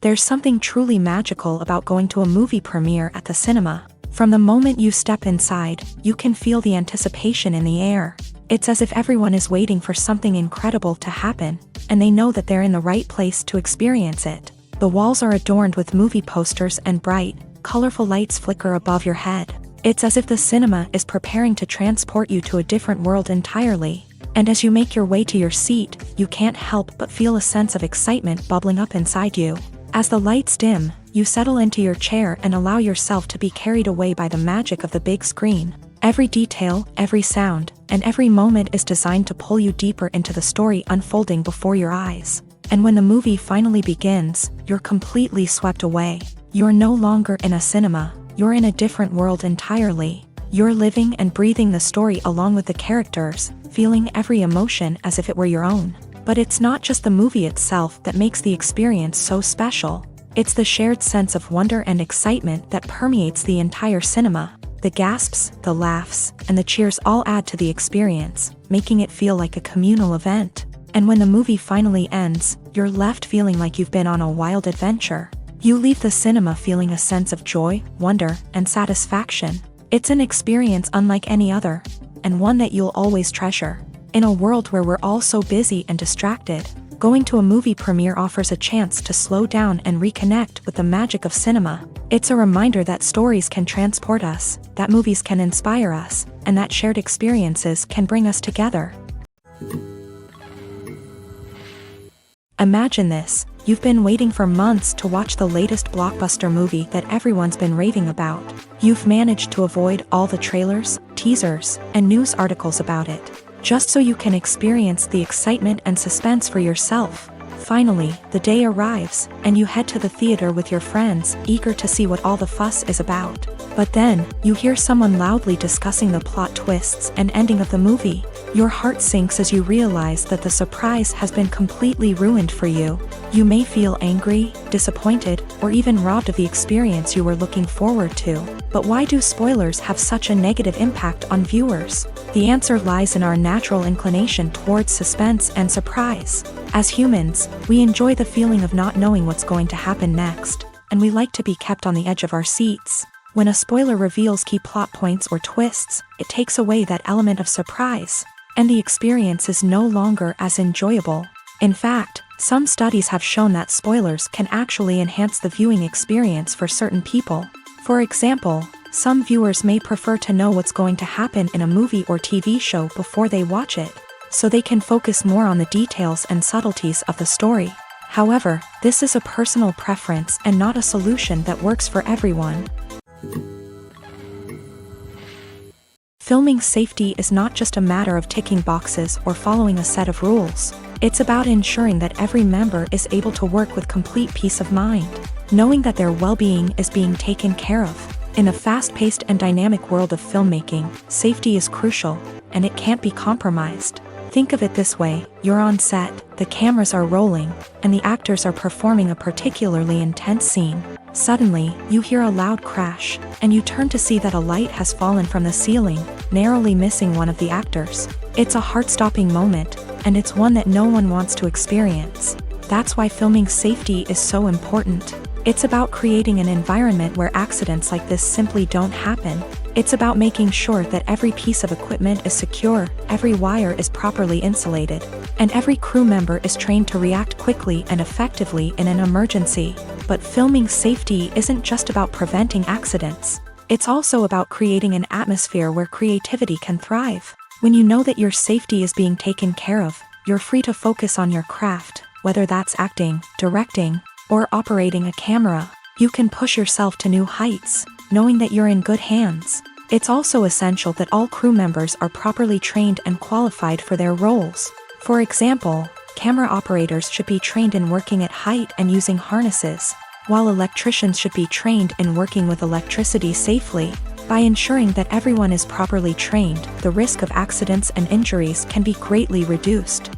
There's something truly magical about going to a movie premiere at the cinema. From the moment you step inside, you can feel the anticipation in the air. It's as if everyone is waiting for something incredible to happen, and they know that they're in the right place to experience it. The walls are adorned with movie posters and bright, colorful lights flicker above your head. It's as if the cinema is preparing to transport you to a different world entirely. And as you make your way to your seat, you can't help but feel a sense of excitement bubbling up inside you. As the lights dim, you settle into your chair and allow yourself to be carried away by the magic of the big screen. Every detail, every sound, and every moment is designed to pull you deeper into the story unfolding before your eyes. And when the movie finally begins, you're completely swept away. You're no longer in a cinema, you're in a different world entirely. You're living and breathing the story along with the characters, feeling every emotion as if it were your own. But it's not just the movie itself that makes the experience so special. It's the shared sense of wonder and excitement that permeates the entire cinema. The gasps, the laughs, and the cheers all add to the experience, making it feel like a communal event. And when the movie finally ends, you're left feeling like you've been on a wild adventure. You leave the cinema feeling a sense of joy, wonder, and satisfaction. It's an experience unlike any other, and one that you'll always treasure. In a world where we're all so busy and distracted, going to a movie premiere offers a chance to slow down and reconnect with the magic of cinema. It's a reminder that stories can transport us, that movies can inspire us, and that shared experiences can bring us together. Imagine this: you've been waiting for months to watch the latest blockbuster movie that everyone's been raving about. You've managed to avoid all the trailers, teasers, and news articles about it, just so you can experience the excitement and suspense for yourself. Finally, the day arrives, and you head to the theater with your friends, eager to see what all the fuss is about. But then, you hear someone loudly discussing the plot twists and ending of the movie. Your heart sinks as you realize that the surprise has been completely ruined for you. You may feel angry, disappointed, or even robbed of the experience you were looking forward to. But why do spoilers have such a negative impact on viewers? The answer lies in our natural inclination towards suspense and surprise. As humans, we enjoy the feeling of not knowing what's going to happen next, and we like to be kept on the edge of our seats. When a spoiler reveals key plot points or twists, it takes away that element of surprise, and the experience is no longer as enjoyable. In fact, some studies have shown that spoilers can actually enhance the viewing experience for certain people. For example, some viewers may prefer to know what's going to happen in a movie or TV show before they watch it, so they can focus more on the details and subtleties of the story. However, this is a personal preference and not a solution that works for everyone. Filming safety is not just a matter of ticking boxes or following a set of rules. It's about ensuring that every member is able to work with complete peace of mind, knowing that their well-being is being taken care of. In a fast-paced and dynamic world of filmmaking, safety is crucial, and it can't be compromised. Think of it this way: you're on set, the cameras are rolling, and the actors are performing a particularly intense scene. Suddenly, you hear a loud crash, and you turn to see that a light has fallen from the ceiling, narrowly missing one of the actors. It's a heart-stopping moment, and it's one that no one wants to experience. That's why filming safety is so important. It's about creating an environment where accidents like this simply don't happen. It's about making sure that every piece of equipment is secure, every wire is properly insulated, and every crew member is trained to react quickly and effectively in an emergency. But filming safety isn't just about preventing accidents. It's also about creating an atmosphere where creativity can thrive. When you know that your safety is being taken care of, you're free to focus on your craft, whether that's acting, directing, or operating a camera. You can push yourself to new heights, knowing that you're in good hands. It's also essential that all crew members are properly trained and qualified for their roles. For example, camera operators should be trained in working at height and using harnesses, while electricians should be trained in working with electricity safely. By ensuring that everyone is properly trained, the risk of accidents and injuries can be greatly reduced.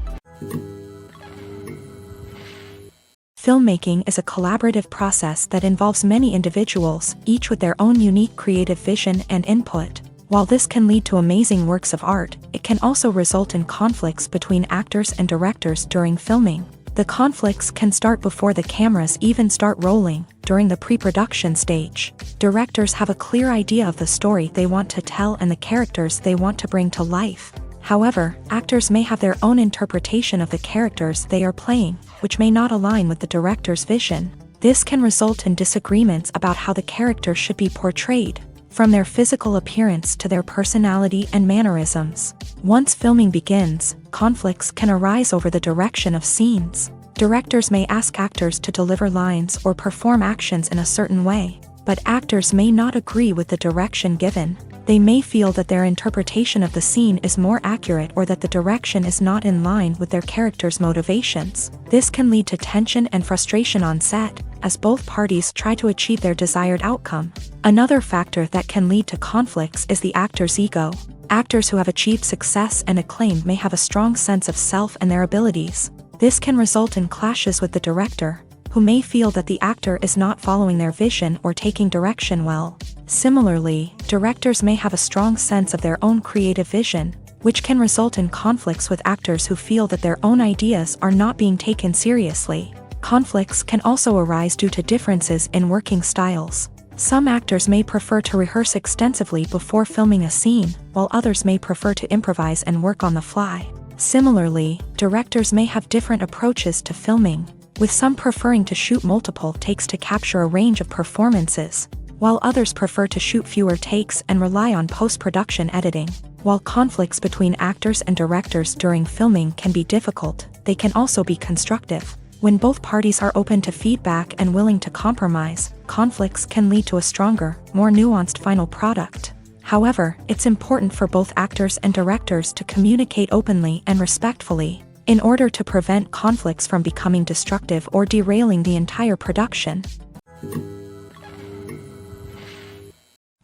Filmmaking is a collaborative process that involves many individuals, each with their own unique creative vision and input. While this can lead to amazing works of art, it can also result in conflicts between actors and directors during filming. The conflicts can start before the cameras even start rolling, during the pre-production stage. Directors have a clear idea of the story they want to tell and the characters they want to bring to life. However, actors may have their own interpretation of the characters they are playing, which may not align with the director's vision. This can result in disagreements about how the character should be portrayed, from their physical appearance to their personality and mannerisms. Once filming begins, conflicts can arise over the direction of scenes. Directors may ask actors to deliver lines or perform actions in a certain way, but actors may not agree with the direction given. They may feel that their interpretation of the scene is more accurate or that the direction is not in line with their character's motivations. This can lead to tension and frustration on set, as both parties try to achieve their desired outcome. Another factor that can lead to conflicts is the actor's ego. Actors who have achieved success and acclaim may have a strong sense of self and their abilities. This can result in clashes with the director, who may feel that the actor is not following their vision or taking direction well. Similarly, directors may have a strong sense of their own creative vision, which can result in conflicts with actors who feel that their own ideas are not being taken seriously. Conflicts can also arise due to differences in working styles. Some actors may prefer to rehearse extensively before filming a scene, while others may prefer to improvise and work on the fly. Similarly, directors may have different approaches to filming, with some preferring to shoot multiple takes to capture a range of performances, while others prefer to shoot fewer takes and rely on post-production editing. While conflicts between actors and directors during filming can be difficult, they can also be constructive. When both parties are open to feedback and willing to compromise, conflicts can lead to a stronger, more nuanced final product. However, it's important for both actors and directors to communicate openly and respectfully, in order to prevent conflicts from becoming destructive or derailing the entire production.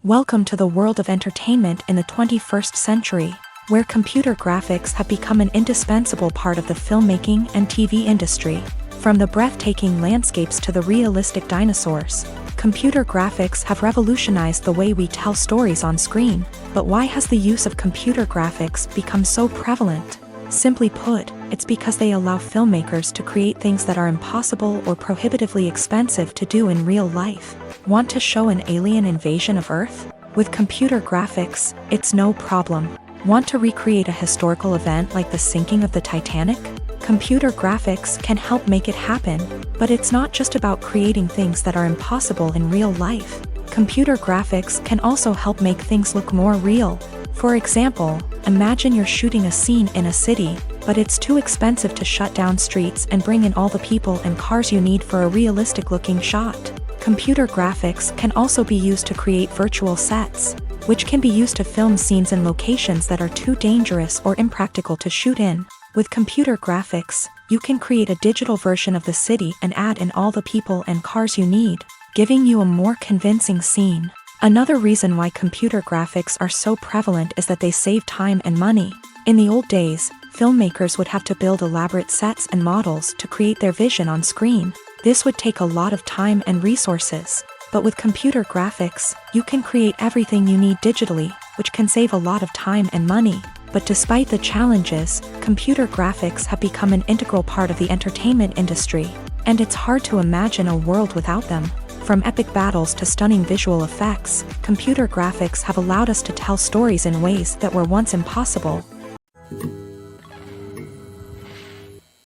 Welcome to the world of entertainment in the 21st century, where computer graphics have become an indispensable part of the filmmaking and TV industry. From the breathtaking landscapes to the realistic dinosaurs, computer graphics have revolutionized the way we tell stories on screen. But why has the use of computer graphics become so prevalent? Simply put, it's because they allow filmmakers to create things that are impossible or prohibitively expensive to do in real life. Want to show an alien invasion of Earth? With computer graphics, it's no problem. Want to recreate a historical event like the sinking of the Titanic? Computer graphics can help make it happen, but it's not just about creating things that are impossible in real life. Computer graphics can also help make things look more real. For example, imagine you're shooting a scene in a city, but it's too expensive to shut down streets and bring in all the people and cars you need for a realistic-looking shot. Computer graphics can also be used to create virtual sets. which can be used to film scenes in locations that are too dangerous or impractical to shoot in. With computer graphics, you can create a digital version of the city and add in all the people and cars you need, giving you a more convincing scene. Another reason why computer graphics are so prevalent is that they save time and money. In the old days, filmmakers would have to build elaborate sets and models to create their vision on screen. This would take a lot of time and resources. But with computer graphics, you can create everything you need digitally, which can save a lot of time and money. But despite the challenges, computer graphics have become an integral part of the entertainment industry, and it's hard to imagine a world without them. From epic battles to stunning visual effects, computer graphics have allowed us to tell stories in ways that were once impossible.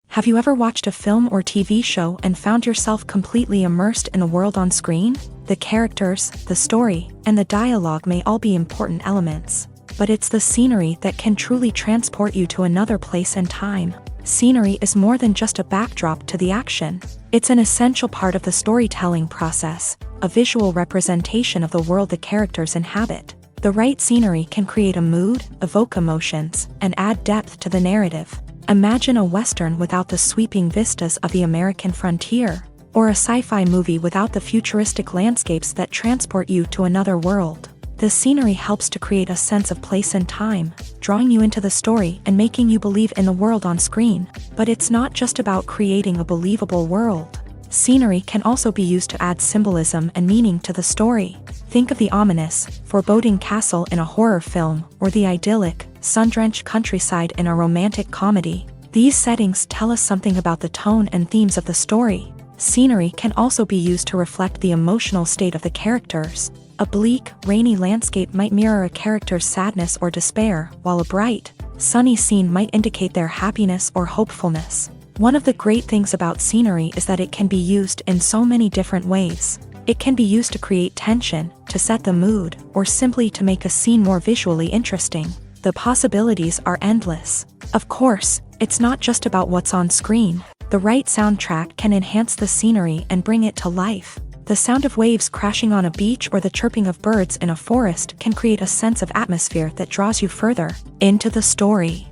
Have you ever watched a film or TV show and found yourself completely immersed in the world on screen? The characters, the story, and the dialogue may all be important elements, but it's the scenery that can truly transport you to another place and time. Scenery is more than just a backdrop to the action. It's an essential part of the storytelling process, a visual representation of the world the characters inhabit. The right scenery can create a mood, evoke emotions, and add depth to the narrative. Imagine a Western without the sweeping vistas of the American frontier, or a sci-fi movie without the futuristic landscapes that transport you to another world. The scenery helps to create a sense of place and time, drawing you into the story and making you believe in the world on screen. But it's not just about creating a believable world. Scenery can also be used to add symbolism and meaning to the story. Think of the ominous, foreboding castle in a horror film, or the idyllic, sun-drenched countryside in a romantic comedy. These settings tell us something about the tone and themes of the story. Scenery can also be used to reflect the emotional state of the characters. A bleak, rainy landscape might mirror a character's sadness or despair, while a bright, sunny scene might indicate their happiness or hopefulness. One of the great things about scenery is that it can be used in so many different ways. It can be used to create tension, to set the mood, or simply to make a scene more visually interesting. The possibilities are endless. Of course, it's not just about what's on screen. The right soundtrack can enhance the scenery and bring it to life. The sound of waves crashing on a beach or the chirping of birds in a forest can create a sense of atmosphere that draws you further into the story.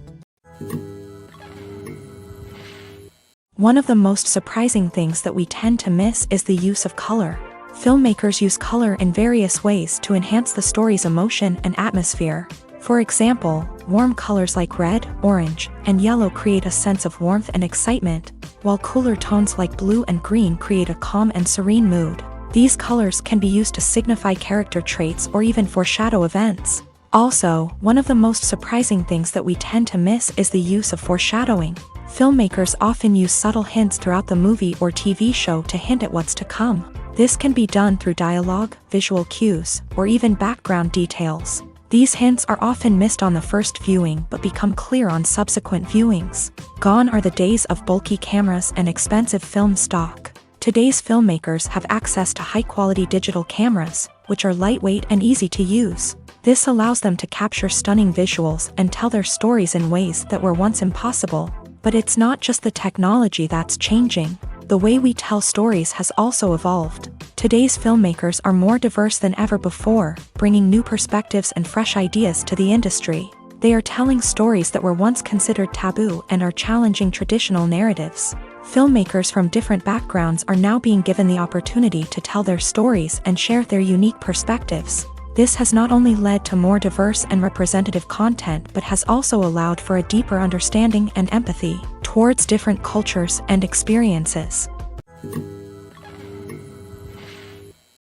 One of the most surprising things that we tend to miss is the use of color. Filmmakers use color in various ways to enhance the story's emotion and atmosphere. For example, warm colors like red, orange, and yellow create a sense of warmth and excitement, while cooler tones like blue and green create a calm and serene mood. These colors can be used to signify character traits or even foreshadow events. Also, one of the most surprising things that we tend to miss is the use of foreshadowing. Filmmakers often use subtle hints throughout the movie or TV show to hint at what's to come. This can be done through dialogue, visual cues, or even background details. These hints are often missed on the first viewing but become clear on subsequent viewings. Gone are the days of bulky cameras and expensive film stock. Today's filmmakers have access to high-quality digital cameras, which are lightweight and easy to use. This allows them to capture stunning visuals and tell their stories in ways that were once impossible. But it's not just the technology that's changing. The way we tell stories has also evolved. Today's filmmakers are more diverse than ever before, bringing new perspectives and fresh ideas to the industry. They are telling stories that were once considered taboo and are challenging traditional narratives. Filmmakers from different backgrounds are now being given the opportunity to tell their stories and share their unique perspectives. This has not only led to more diverse and representative content but has also allowed for a deeper understanding and empathy towards different cultures and experiences.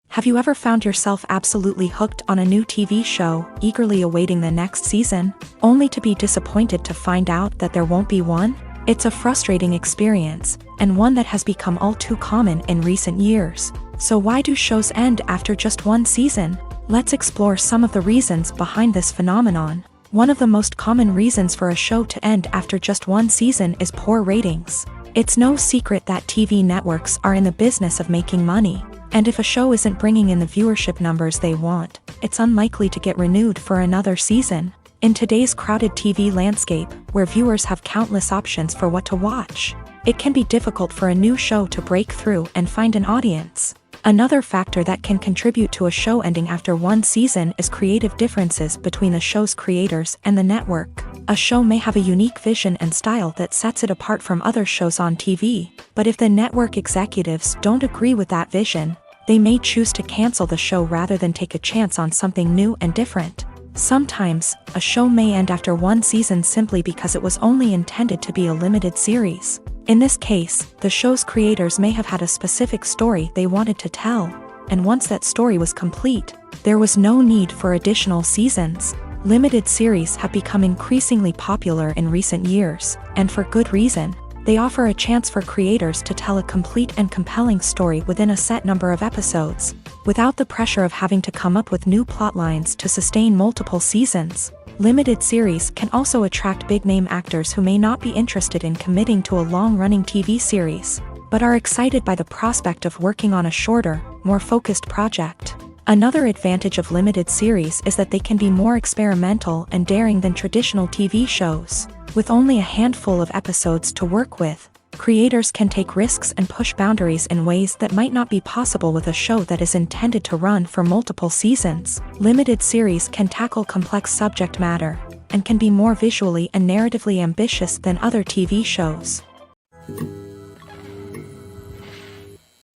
Have you ever found yourself absolutely hooked on a new TV show, eagerly awaiting the next season, only to be disappointed to find out that there won't be one? It's a frustrating experience, and one that has become all too common in recent years. So why do shows end after just one season? Let's explore some of the reasons behind this phenomenon. One of the most common reasons for a show to end after just one season is poor ratings. It's no secret that TV networks are in the business of making money, and if a show isn't bringing in the viewership numbers they want, it's unlikely to get renewed for another season. In today's crowded TV landscape, where viewers have countless options for what to watch, it can be difficult for a new show to break through and find an audience. Another factor that can contribute to a show ending after one season is creative differences between the show's creators and the network. A show may have a unique vision and style that sets it apart from other shows on TV, but if the network executives don't agree with that vision, they may choose to cancel the show rather than take a chance on something new and different. Sometimes, a show may end after one season simply because it was only intended to be a limited series. In this case, the show's creators may have had a specific story they wanted to tell, and once that story was complete, there was no need for additional seasons. Limited series have become increasingly popular in recent years, and for good reason. They offer a chance for creators to tell a complete and compelling story within a set number of episodes, without the pressure of having to come up with new plotlines to sustain multiple seasons. Limited series can also attract big-name actors who may not be interested in committing to a long-running TV series, but are excited by the prospect of working on a shorter, more focused project. Another advantage of limited series is that they can be more experimental and daring than traditional TV shows. With only a handful of episodes to work with, creators can take risks and push boundaries in ways that might not be possible with a show that is intended to run for multiple seasons. Limited series can tackle complex subject matter, and can be more visually and narratively ambitious than other TV shows.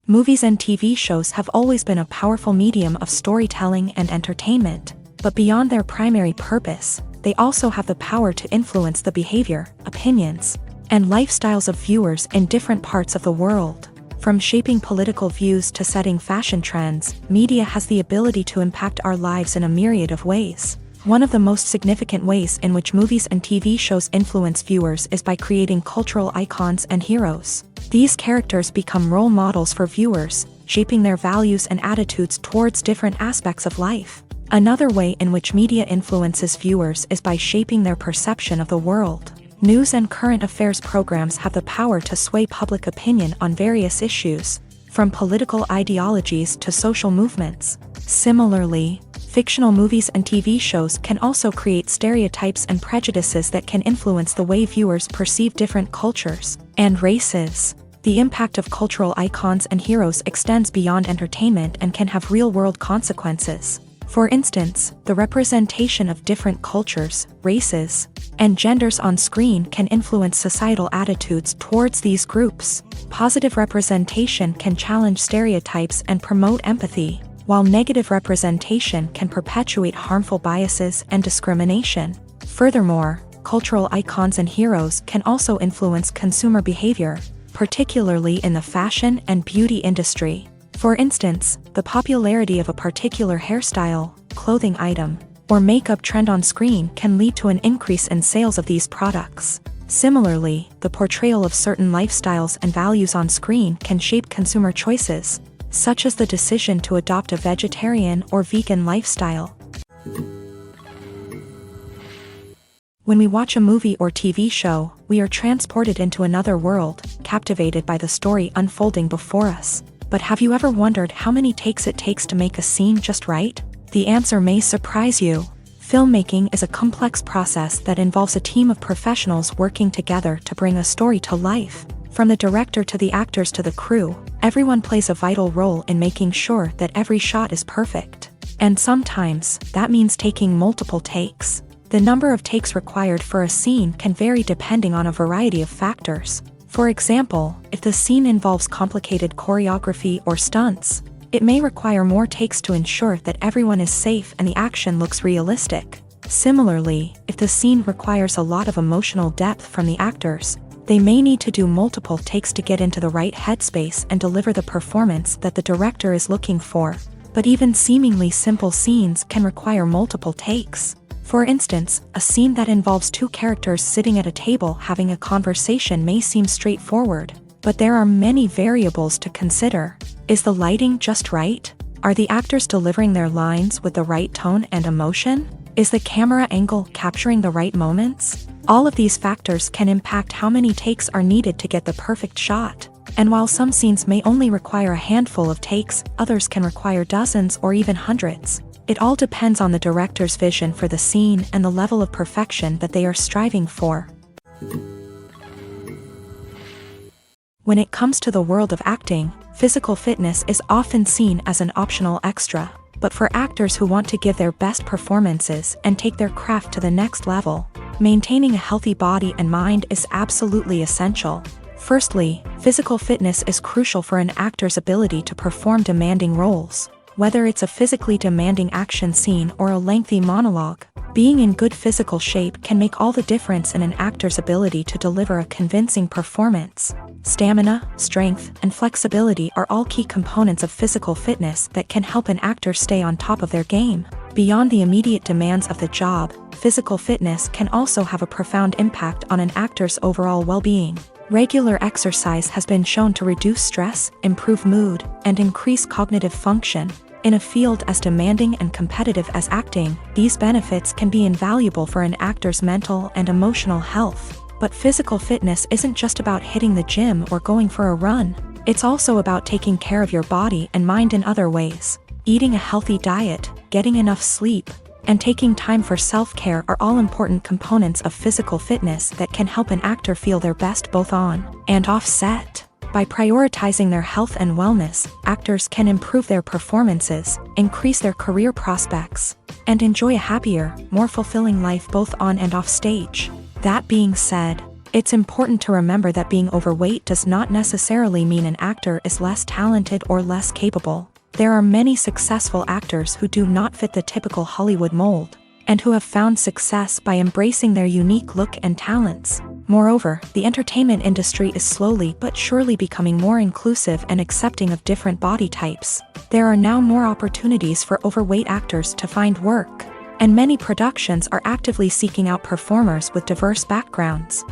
Movies and TV shows have always been a powerful medium of storytelling and entertainment, but beyond their primary purpose, they also have the power to influence the behavior, opinions, and lifestyles of viewers in different parts of the world. From shaping political views to setting fashion trends, media has the ability to impact our lives in a myriad of ways. One of the most significant ways in which movies and TV shows influence viewers is by creating cultural icons and heroes. These characters become role models for viewers, shaping their values and attitudes towards different aspects of life. Another way in which media influences viewers is by shaping their perception of the world. News and current affairs programs have the power to sway public opinion on various issues, from political ideologies to social movements. Similarly, fictional movies and TV shows can also create stereotypes and prejudices that can influence the way viewers perceive different cultures and races. The impact of cultural icons and heroes extends beyond entertainment and can have real-world consequences. For instance, the representation of different cultures, races, and genders on screen can influence societal attitudes towards these groups. Positive representation can challenge stereotypes and promote empathy, while negative representation can perpetuate harmful biases and discrimination. Furthermore, cultural icons and heroes can also influence consumer behavior, particularly in the fashion and beauty industry. For instance, the popularity of a particular hairstyle, clothing item, or makeup trend on screen can lead to an increase in sales of these products. Similarly, the portrayal of certain lifestyles and values on screen can shape consumer choices, such as the decision to adopt a vegetarian or vegan lifestyle. When we watch a movie or TV show, we are transported into another world, captivated by the story unfolding before us. But have you ever wondered how many takes it takes to make a scene just right? The answer may surprise you. Filmmaking is a complex process that involves a team of professionals working together to bring a story to life. From the director to the actors to the crew, everyone plays a vital role in making sure that every shot is perfect. And sometimes, that means taking multiple takes. The number of takes required for a scene can vary depending on a variety of factors. For example, if the scene involves complicated choreography or stunts, it may require more takes to ensure that everyone is safe and the action looks realistic. Similarly, if the scene requires a lot of emotional depth from the actors, they may need to do multiple takes to get into the right headspace and deliver the performance that the director is looking for. But even seemingly simple scenes can require multiple takes. For instance, a scene that involves two characters sitting at a table having a conversation may seem straightforward, but there are many variables to consider. Is the lighting just right? Are the actors delivering their lines with the right tone and emotion? Is the camera angle capturing the right moments? All of these factors can impact how many takes are needed to get the perfect shot. And while some scenes may only require a handful of takes, others can require dozens or even hundreds. It all depends on the director's vision for the scene and the level of perfection that they are striving for. When it comes to the world of acting, physical fitness is often seen as an optional extra. But for actors who want to give their best performances and take their craft to the next level, maintaining a healthy body and mind is absolutely essential. Firstly, physical fitness is crucial for an actor's ability to perform demanding roles. Whether it's a physically demanding action scene or a lengthy monologue, being in good physical shape can make all the difference in an actor's ability to deliver a convincing performance. Stamina, strength, and flexibility are all key components of physical fitness that can help an actor stay on top of their game. Beyond the immediate demands of the job, physical fitness can also have a profound impact on an actor's overall well-being. Regular exercise has been shown to reduce stress, improve mood, and increase cognitive function. In a field as demanding and competitive as acting, these benefits can be invaluable for an actor's mental and emotional health. But physical fitness isn't just about hitting the gym or going for a run. It's also about taking care of your body and mind in other ways. Eating a healthy diet, getting enough sleep, and taking time for self-care are all important components of physical fitness that can help an actor feel their best both on and off set. By prioritizing their health and wellness, actors can improve their performances, increase their career prospects, and enjoy a happier, more fulfilling life both on and off stage. That being said, it's important to remember that being overweight does not necessarily mean an actor is less talented or less capable. There are many successful actors who do not fit the typical Hollywood mold, and who have found success by embracing their unique look and talents. Moreover, the entertainment industry is slowly but surely becoming more inclusive and accepting of different body types. There are now more opportunities for overweight actors to find work, and many productions are actively seeking out performers with diverse backgrounds.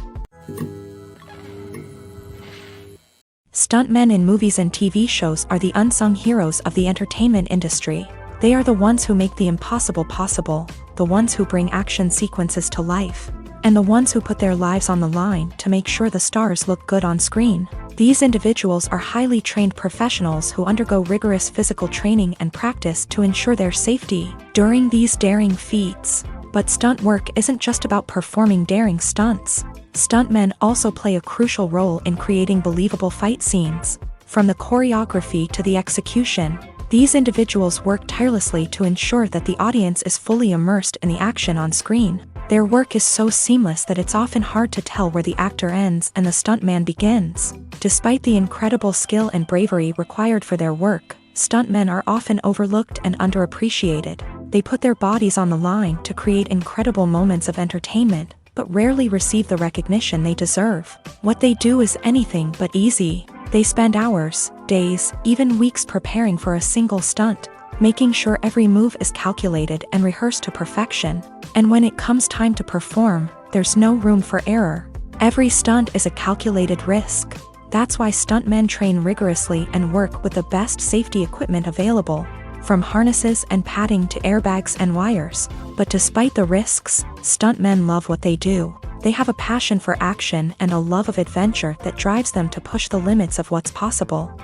Stuntmen in movies and TV shows are the unsung heroes of the entertainment industry. They are the ones who make the impossible possible, the ones who bring action sequences to life, and the ones who put their lives on the line to make sure the stars look good on screen. These individuals are highly trained professionals who undergo rigorous physical training and practice to ensure their safety during these daring feats. But stunt work isn't just about performing daring stunts. Stuntmen also play a crucial role in creating believable fight scenes. From the choreography to the execution, these individuals work tirelessly to ensure that the audience is fully immersed in the action on screen. Their work is so seamless that it's often hard to tell where the actor ends and the stuntman begins. Despite the incredible skill and bravery required for their work, stuntmen are often overlooked and underappreciated. They put their bodies on the line to create incredible moments of entertainment, but rarely receive the recognition they deserve. What they do is anything but easy. They spend hours, days, even weeks preparing for a single stunt, making sure every move is calculated and rehearsed to perfection. And when it comes time to perform, there's no room for error. Every stunt is a calculated risk. That's why stuntmen train rigorously and work with the best safety equipment available, from harnesses and padding to airbags and wires. But despite the risks, stuntmen love what they do. They have a passion for action and a love of adventure that drives them to push the limits of what's possible.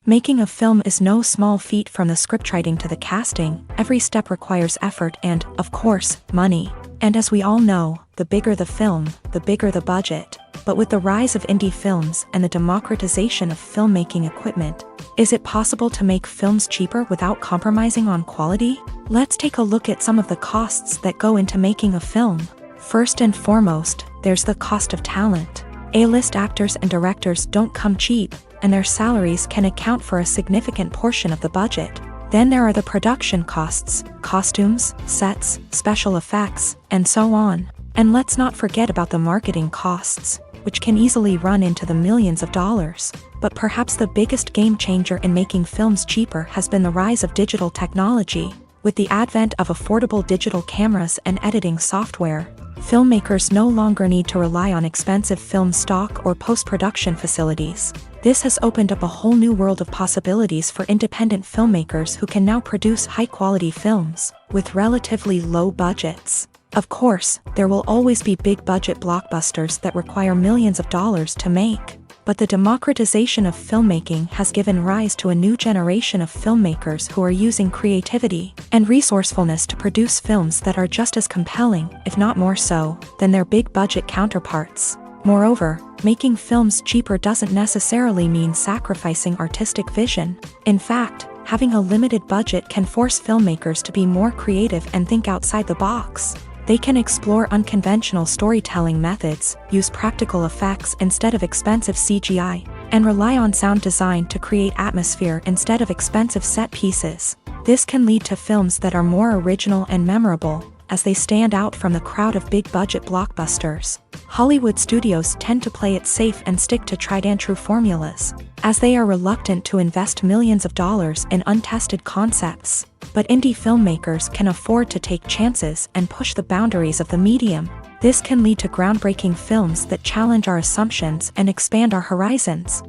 Making a film is no small feat. From the scriptwriting to the casting, every step requires effort and, of course, money. And as we all know, the bigger the film, the bigger the budget. But with the rise of indie films and the democratization of filmmaking equipment, is it possible to make films cheaper without compromising on quality? Let's take a look at some of the costs that go into making a film. First and foremost, there's the cost of talent. A-list actors and directors don't come cheap, and their salaries can account for a significant portion of the budget. Then there are the production costs, costumes, sets, special effects, and so on. And let's not forget about the marketing costs, which can easily run into the millions of dollars. But perhaps the biggest game changer in making films cheaper has been the rise of digital technology. With the advent of affordable digital cameras and editing software, filmmakers no longer need to rely on expensive film stock or post-production facilities. This has opened up a whole new world of possibilities for independent filmmakers who can now produce high-quality films with relatively low budgets. Of course, there will always be big-budget blockbusters that require millions of dollars to make. But the democratization of filmmaking has given rise to a new generation of filmmakers who are using creativity and resourcefulness to produce films that are just as compelling, if not more so, than their big-budget counterparts. Moreover, making films cheaper doesn't necessarily mean sacrificing artistic vision. In fact, having a limited budget can force filmmakers to be more creative and think outside the box. They can explore unconventional storytelling methods, use practical effects instead of expensive CGI, and rely on sound design to create atmosphere instead of expensive set pieces. This can lead to films that are more original and memorable, as they stand out from the crowd of big-budget blockbusters. Hollywood studios tend to play it safe and stick to tried-and-true formulas, as they are reluctant to invest millions of dollars in untested concepts. But indie filmmakers can afford to take chances and push the boundaries of the medium. This can lead to groundbreaking films that challenge our assumptions and expand our horizons.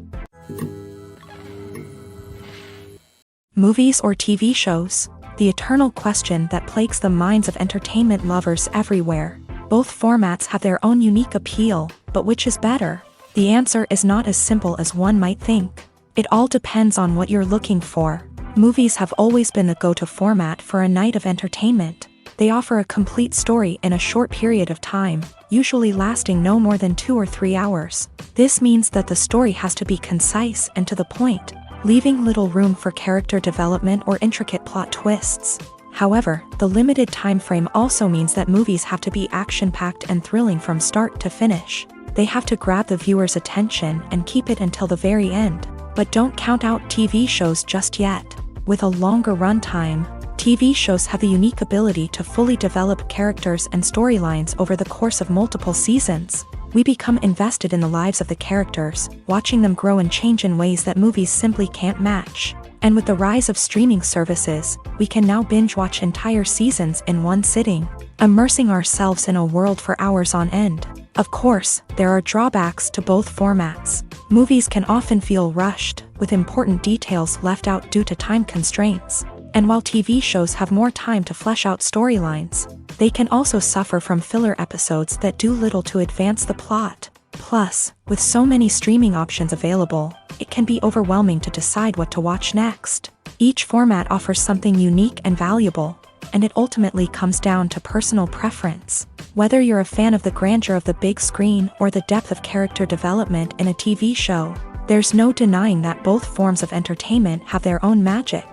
Movies or TV shows? The eternal question that plagues the minds of entertainment lovers everywhere. Both formats have their own unique appeal, but which is better? The answer is not as simple as one might think. It all depends on what you're looking for. Movies have always been the go-to format for a night of entertainment. They offer a complete story in a short period of time, usually lasting no more than 2 or 3 hours. This means that the story has to be concise and to the point, leaving little room for character development or intricate plot twists. However, the limited time frame also means that movies have to be action-packed and thrilling from start to finish. They have to grab the viewer's attention and keep it until the very end. But don't count out TV shows just yet. With a longer runtime, TV shows have the unique ability to fully develop characters and storylines over the course of multiple seasons. We become invested in the lives of the characters, watching them grow and change in ways that movies simply can't match. And with the rise of streaming services, we can now binge-watch entire seasons in one sitting, immersing ourselves in a world for hours on end. Of course, there are drawbacks to both formats. Movies can often feel rushed, with important details left out due to time constraints. And while TV shows have more time to flesh out storylines, they can also suffer from filler episodes that do little to advance the plot. Plus, with so many streaming options available, it can be overwhelming to decide what to watch next. Each format offers something unique and valuable, and it ultimately comes down to personal preference. Whether you're a fan of the grandeur of the big screen or the depth of character development in a TV show, there's no denying that both forms of entertainment have their own magic.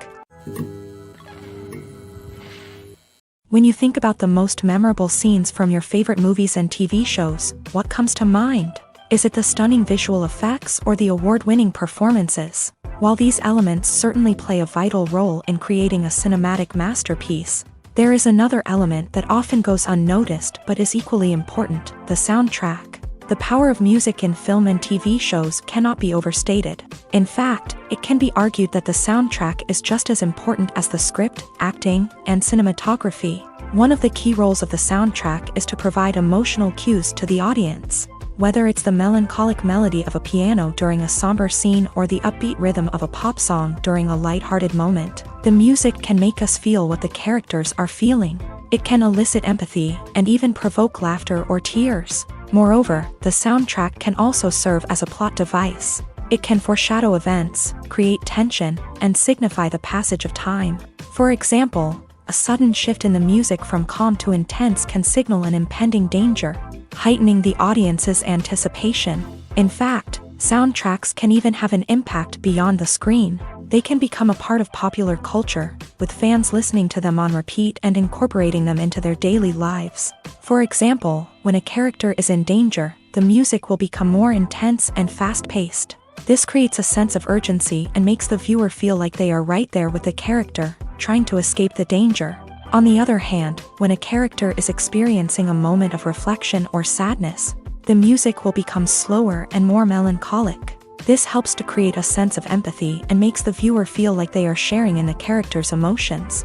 When you think about the most memorable scenes from your favorite movies and TV shows, what comes to mind? Is it the stunning visual effects or the award-winning performances? While these elements certainly play a vital role in creating a cinematic masterpiece, there is another element that often goes unnoticed but is equally important: the soundtrack. The power of music in film and TV shows cannot be overstated. In fact, it can be argued that the soundtrack is just as important as the script, acting, and cinematography. One of the key roles of the soundtrack is to provide emotional cues to the audience. Whether it's the melancholic melody of a piano during a somber scene or the upbeat rhythm of a pop song during a light-hearted moment, the music can make us feel what the characters are feeling. It can elicit empathy and even provoke laughter or tears. Moreover, the soundtrack can also serve as a plot device. It can foreshadow events, create tension, and signify the passage of time. For example, a sudden shift in the music from calm to intense can signal an impending danger, heightening the audience's anticipation. In fact, soundtracks can even have an impact beyond the screen. They can become a part of popular culture, with fans listening to them on repeat and incorporating them into their daily lives. For example, when a character is in danger, the music will become more intense and fast-paced. This creates a sense of urgency and makes the viewer feel like they are right there with the character, trying to escape the danger. On the other hand, when a character is experiencing a moment of reflection or sadness, the music will become slower and more melancholic. This helps to create a sense of empathy and makes the viewer feel like they are sharing in the character's emotions.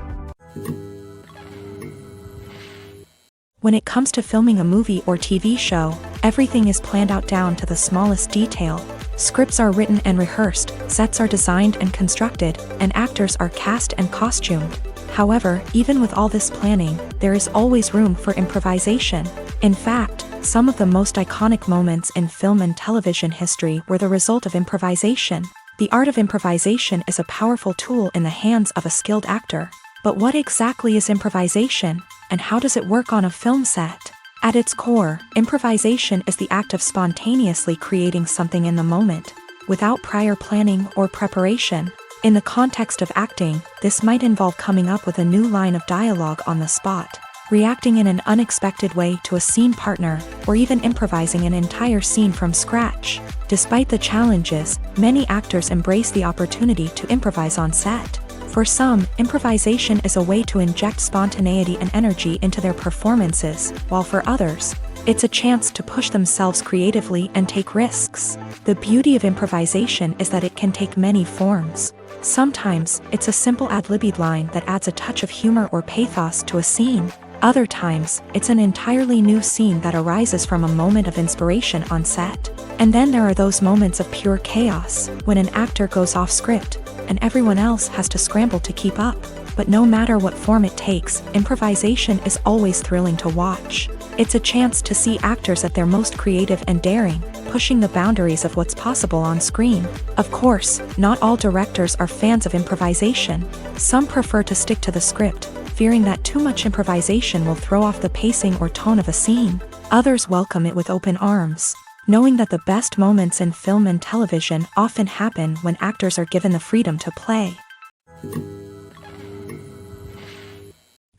When it comes to filming a movie or TV show, everything is planned out down to the smallest detail. Scripts are written and rehearsed, sets are designed and constructed, and actors are cast and costumed. However, even with all this planning, there is always room for improvisation. In fact, some of the most iconic moments in film and television history were the result of improvisation. The art of improvisation is a powerful tool in the hands of a skilled actor. But what exactly is improvisation, and how does it work on a film set? At its core, improvisation is the act of spontaneously creating something in the moment, without prior planning or preparation. In the context of acting, this might involve coming up with a new line of dialogue on the spot, reacting in an unexpected way to a scene partner, or even improvising an entire scene from scratch. Despite the challenges, many actors embrace the opportunity to improvise on set. For some, improvisation is a way to inject spontaneity and energy into their performances, while for others, it's a chance to push themselves creatively and take risks. The beauty of improvisation is that it can take many forms. Sometimes, it's a simple ad-libbed line that adds a touch of humor or pathos to a scene. Other times, it's an entirely new scene that arises from a moment of inspiration on set. And then there are those moments of pure chaos, when an actor goes off script, and everyone else has to scramble to keep up. But no matter what form it takes, improvisation is always thrilling to watch. It's a chance to see actors at their most creative and daring, pushing the boundaries of what's possible on screen. Of course, not all directors are fans of improvisation. Some prefer to stick to the script, fearing that too much improvisation will throw off the pacing or tone of a scene. Others welcome it with open arms, knowing that the best moments in film and television often happen when actors are given the freedom to play.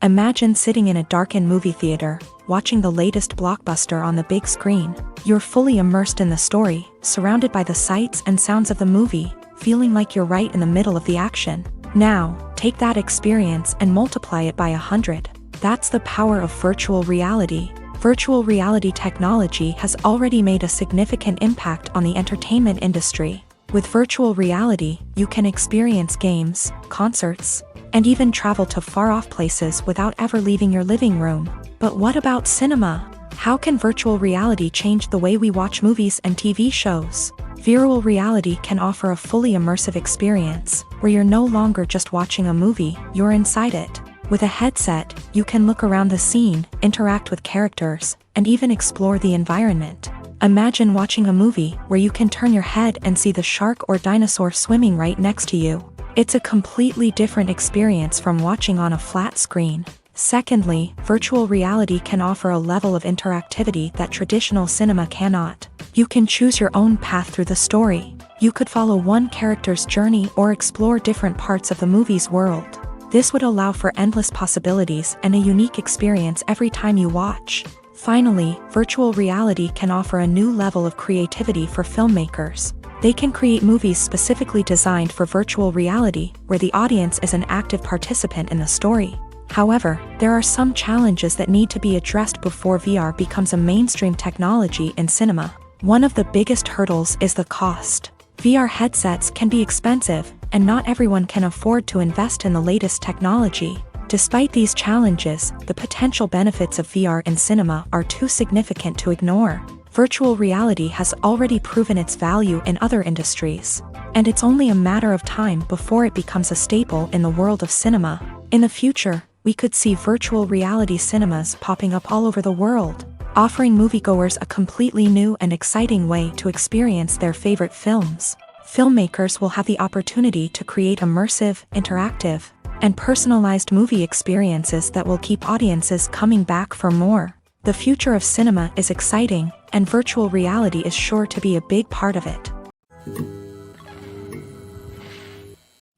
Imagine sitting in a darkened movie theater, watching the latest blockbuster on the big screen. You're fully immersed in the story, surrounded by the sights and sounds of the movie, feeling like you're right in the middle of the action. Now, take that experience and multiply it by 100. That's the power of virtual reality. Virtual reality technology has already made a significant impact on the entertainment industry. With virtual reality, you can experience games, concerts, and even travel to far-off places without ever leaving your living room. But what about cinema? How can virtual reality change the way we watch movies and TV shows? Virtual reality can offer a fully immersive experience, where you're no longer just watching a movie, you're inside it. With a headset, you can look around the scene, interact with characters, and even explore the environment. Imagine watching a movie where you can turn your head and see the shark or dinosaur swimming right next to you. It's a completely different experience from watching on a flat screen. Secondly, virtual reality can offer a level of interactivity that traditional cinema cannot. You can choose your own path through the story. You could follow one character's journey or explore different parts of the movie's world. This would allow for endless possibilities and a unique experience every time you watch. Finally, virtual reality can offer a new level of creativity for filmmakers. They can create movies specifically designed for virtual reality, where the audience is an active participant in the story. However, there are some challenges that need to be addressed before VR becomes a mainstream technology in cinema. One of the biggest hurdles is the cost. VR headsets can be expensive, and not everyone can afford to invest in the latest technology. Despite these challenges, the potential benefits of VR in cinema are too significant to ignore. Virtual reality has already proven its value in other industries, and it's only a matter of time before it becomes a staple in the world of cinema. In the future, we could see virtual reality cinemas popping up all over the world, offering moviegoers a completely new and exciting way to experience their favorite films. Filmmakers will have the opportunity to create immersive, interactive, and personalized movie experiences that will keep audiences coming back for more. The future of cinema is exciting, and virtual reality is sure to be a big part of it.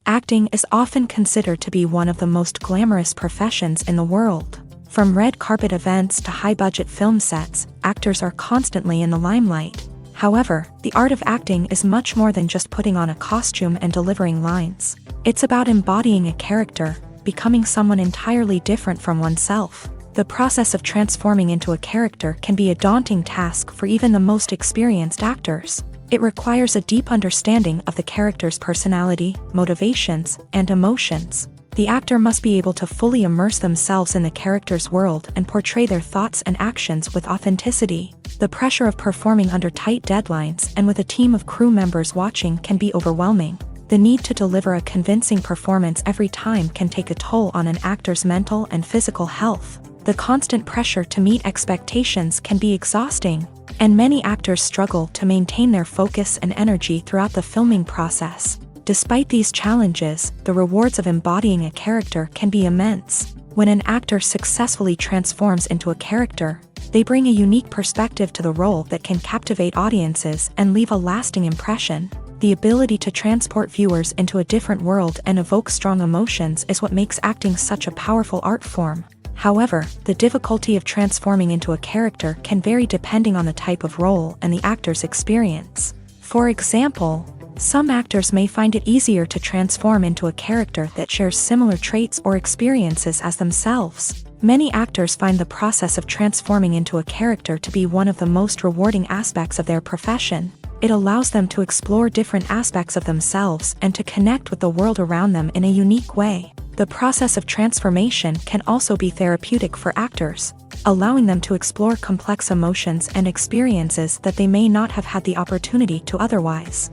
Acting is often considered to be one of the most glamorous professions in the world. From red carpet events to high-budget film sets, actors are constantly in the limelight. However, the art of acting is much more than just putting on a costume and delivering lines. It's about embodying a character, becoming someone entirely different from oneself. The process of transforming into a character can be a daunting task for even the most experienced actors. It requires a deep understanding of the character's personality, motivations, and emotions. The actor must be able to fully immerse themselves in the character's world and portray their thoughts and actions with authenticity. The pressure of performing under tight deadlines and with a team of crew members watching can be overwhelming. The need to deliver a convincing performance every time can take a toll on an actor's mental and physical health. The constant pressure to meet expectations can be exhausting, and many actors struggle to maintain their focus and energy throughout the filming process. Despite these challenges, the rewards of embodying a character can be immense. When an actor successfully transforms into a character, They bring a unique perspective to the role that can captivate audiences and leave a lasting impression. The ability to transport viewers into a different world and evoke strong emotions is what makes acting such a powerful art form. However, the difficulty of transforming into a character can vary depending on the type of role and the actor's experience. For example, some actors may find it easier to transform into a character that shares similar traits or experiences as themselves. Many actors find the process of transforming into a character to be one of the most rewarding aspects of their profession. It allows them to explore different aspects of themselves and to connect with the world around them in a unique way. The process of transformation can also be therapeutic for actors, allowing them to explore complex emotions and experiences that they may not have had the opportunity to otherwise.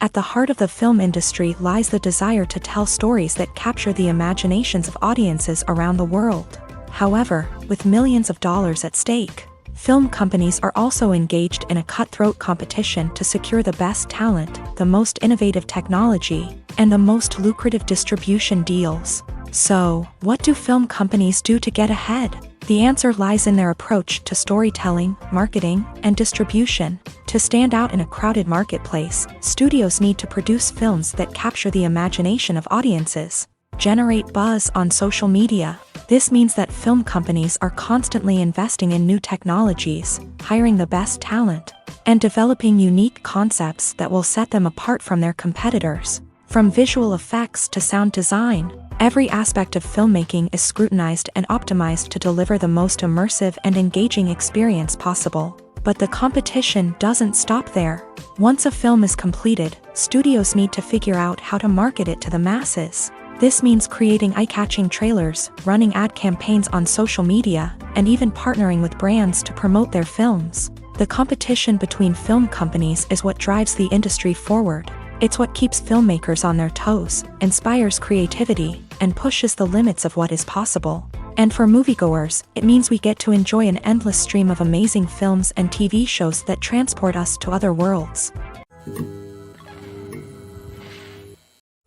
At the heart of the film industry lies the desire to tell stories that capture the imaginations of audiences around the world. However, with millions of dollars at stake, film companies are also engaged in a cutthroat competition to secure the best talent, the most innovative technology, and the most lucrative distribution deals. So, what do film companies do to get ahead? The answer lies in their approach to storytelling, marketing, and distribution. To stand out in a crowded marketplace, studios need to produce films that capture the imagination of audiences, generate buzz on social media. This means that film companies are constantly investing in new technologies, hiring the best talent, and developing unique concepts that will set them apart from their competitors. From visual effects to sound design, every aspect of filmmaking is scrutinized and optimized to deliver the most immersive and engaging experience possible. But the competition doesn't stop there. Once a film is completed, studios need to figure out how to market it to the masses. This means creating eye-catching trailers, running ad campaigns on social media, and even partnering with brands to promote their films. The competition between film companies is what drives the industry forward. It's what keeps filmmakers on their toes, inspires creativity, and pushes the limits of what is possible. And for moviegoers, it means we get to enjoy an endless stream of amazing films and TV shows that transport us to other worlds.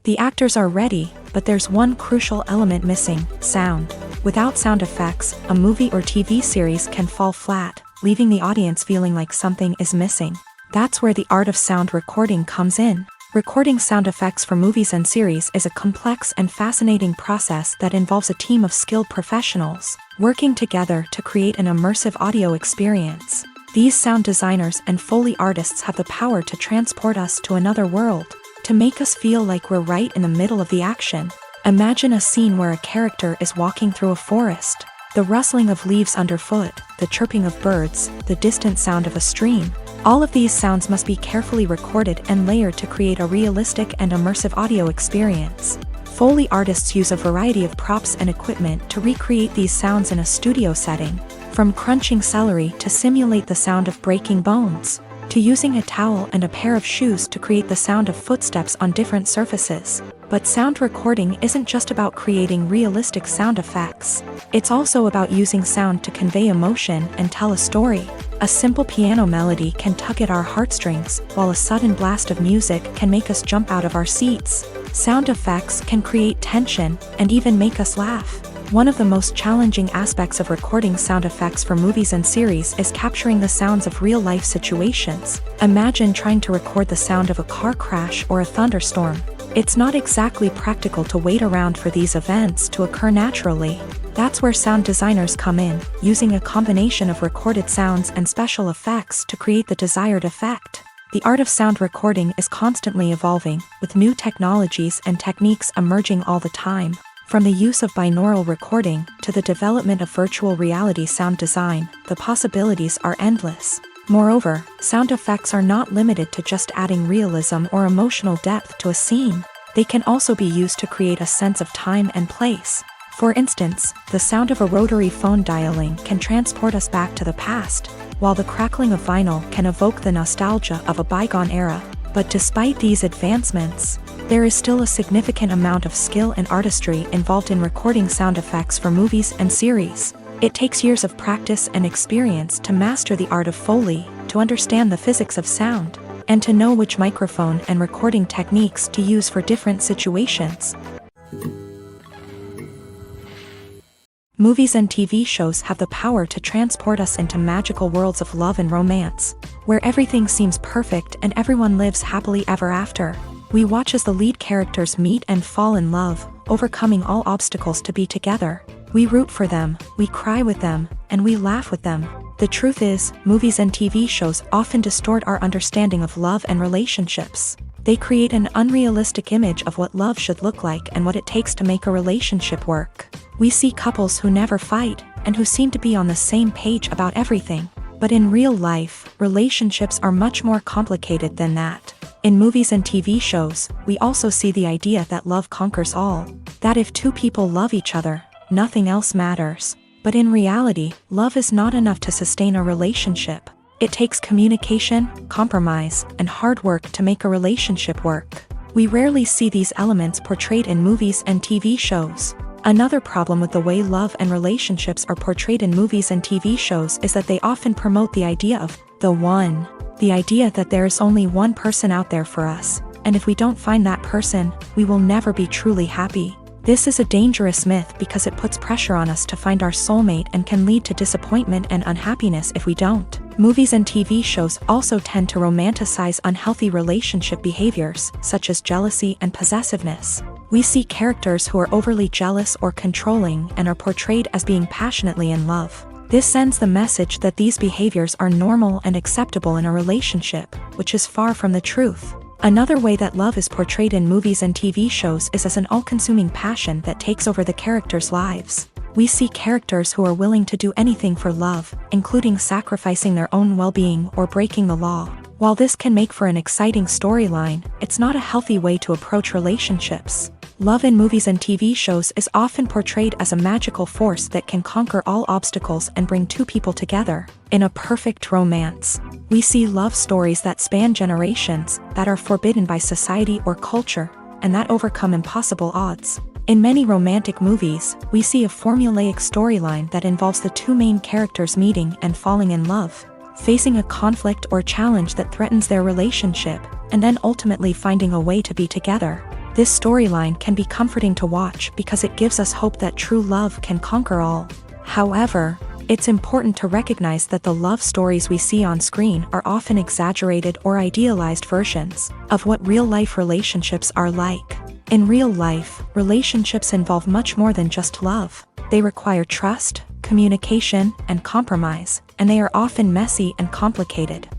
The actors are ready, but there's one crucial element missing: sound. Without sound effects, a movie or TV series can fall flat, leaving the audience feeling like something is missing. That's where the art of sound recording comes in. Recording sound effects for movies and series is a complex and fascinating process that involves a team of skilled professionals working together to create an immersive audio experience. These sound designers and Foley artists have the power to transport us to another world, to make us feel like we're right in the middle of the action. Imagine a scene where a character is walking through a forest. The rustling of leaves underfoot, the chirping of birds, the distant sound of a stream. All of these sounds must be carefully recorded and layered to create a realistic and immersive audio experience. Foley artists use a variety of props and equipment to recreate these sounds in a studio setting, from crunching celery to simulate the sound of breaking bones, to using a towel and a pair of shoes to create the sound of footsteps on different surfaces. But sound recording isn't just about creating realistic sound effects. It's also about using sound to convey emotion and tell a story. A simple piano melody can tug at our heartstrings, while a sudden blast of music can make us jump out of our seats. Sound effects can create tension and even make us laugh. One of the most challenging aspects of recording sound effects for movies and series is capturing the sounds of real-life situations. Imagine trying to record the sound of a car crash or a thunderstorm. It's not exactly practical to wait around for these events to occur naturally. That's where sound designers come in, using a combination of recorded sounds and special effects to create the desired effect. The art of sound recording is constantly evolving, with new technologies and techniques emerging all the time. From the use of binaural recording to the development of virtual reality sound design, the possibilities are endless. Moreover, sound effects are not limited to just adding realism or emotional depth to a scene. They can also be used to create a sense of time and place. For instance, the sound of a rotary phone dialing can transport us back to the past, while the crackling of vinyl can evoke the nostalgia of a bygone era. But despite these advancements, there is still a significant amount of skill and artistry involved in recording sound effects for movies and series. It takes years of practice and experience to master the art of Foley, to understand the physics of sound, and to know which microphone and recording techniques to use for different situations. Movies and TV shows have the power to transport us into magical worlds of love and romance, where everything seems perfect and everyone lives happily ever after. We watch as the lead characters meet and fall in love, overcoming all obstacles to be together. We root for them, we cry with them, and we laugh with them. The truth is, movies and TV shows often distort our understanding of love and relationships. They create an unrealistic image of what love should look like and what it takes to make a relationship work. We see couples who never fight, and who seem to be on the same page about everything. But in real life, relationships are much more complicated than that. In movies and TV shows, we also see the idea that love conquers all. That if two people love each other, nothing else matters. But in reality, love is not enough to sustain a relationship. It takes communication, compromise, and hard work to make a relationship work. We rarely see these elements portrayed in movies and TV shows. Another problem with the way love and relationships are portrayed in movies and TV shows is that they often promote the idea of the one. The idea that there is only one person out there for us, and if we don't find that person, we will never be truly happy. This is a dangerous myth because it puts pressure on us to find our soulmate and can lead to disappointment and unhappiness if we don't. Movies and TV shows also tend to romanticize unhealthy relationship behaviors, such as jealousy and possessiveness. We see characters who are overly jealous or controlling and are portrayed as being passionately in love. This sends the message that these behaviors are normal and acceptable in a relationship, which is far from the truth. Another way that love is portrayed in movies and TV shows is as an all-consuming passion that takes over the characters' lives. We see characters who are willing to do anything for love, including sacrificing their own well-being or breaking the law. While this can make for an exciting storyline, it's not a healthy way to approach relationships. Love in movies and TV shows is often portrayed as a magical force that can conquer all obstacles and bring two people together. In a perfect romance, we see love stories that span generations, that are forbidden by society or culture, and that overcome impossible odds. In many romantic movies, we see a formulaic storyline that involves the two main characters meeting and falling in love, facing a conflict or challenge that threatens their relationship, and then ultimately finding a way to be together. This storyline can be comforting to watch because it gives us hope that true love can conquer all. However, it's important to recognize that the love stories we see on screen are often exaggerated or idealized versions of what real-life relationships are like. In real life, relationships involve much more than just love. They require trust, communication, and compromise, and they are often messy and complicated.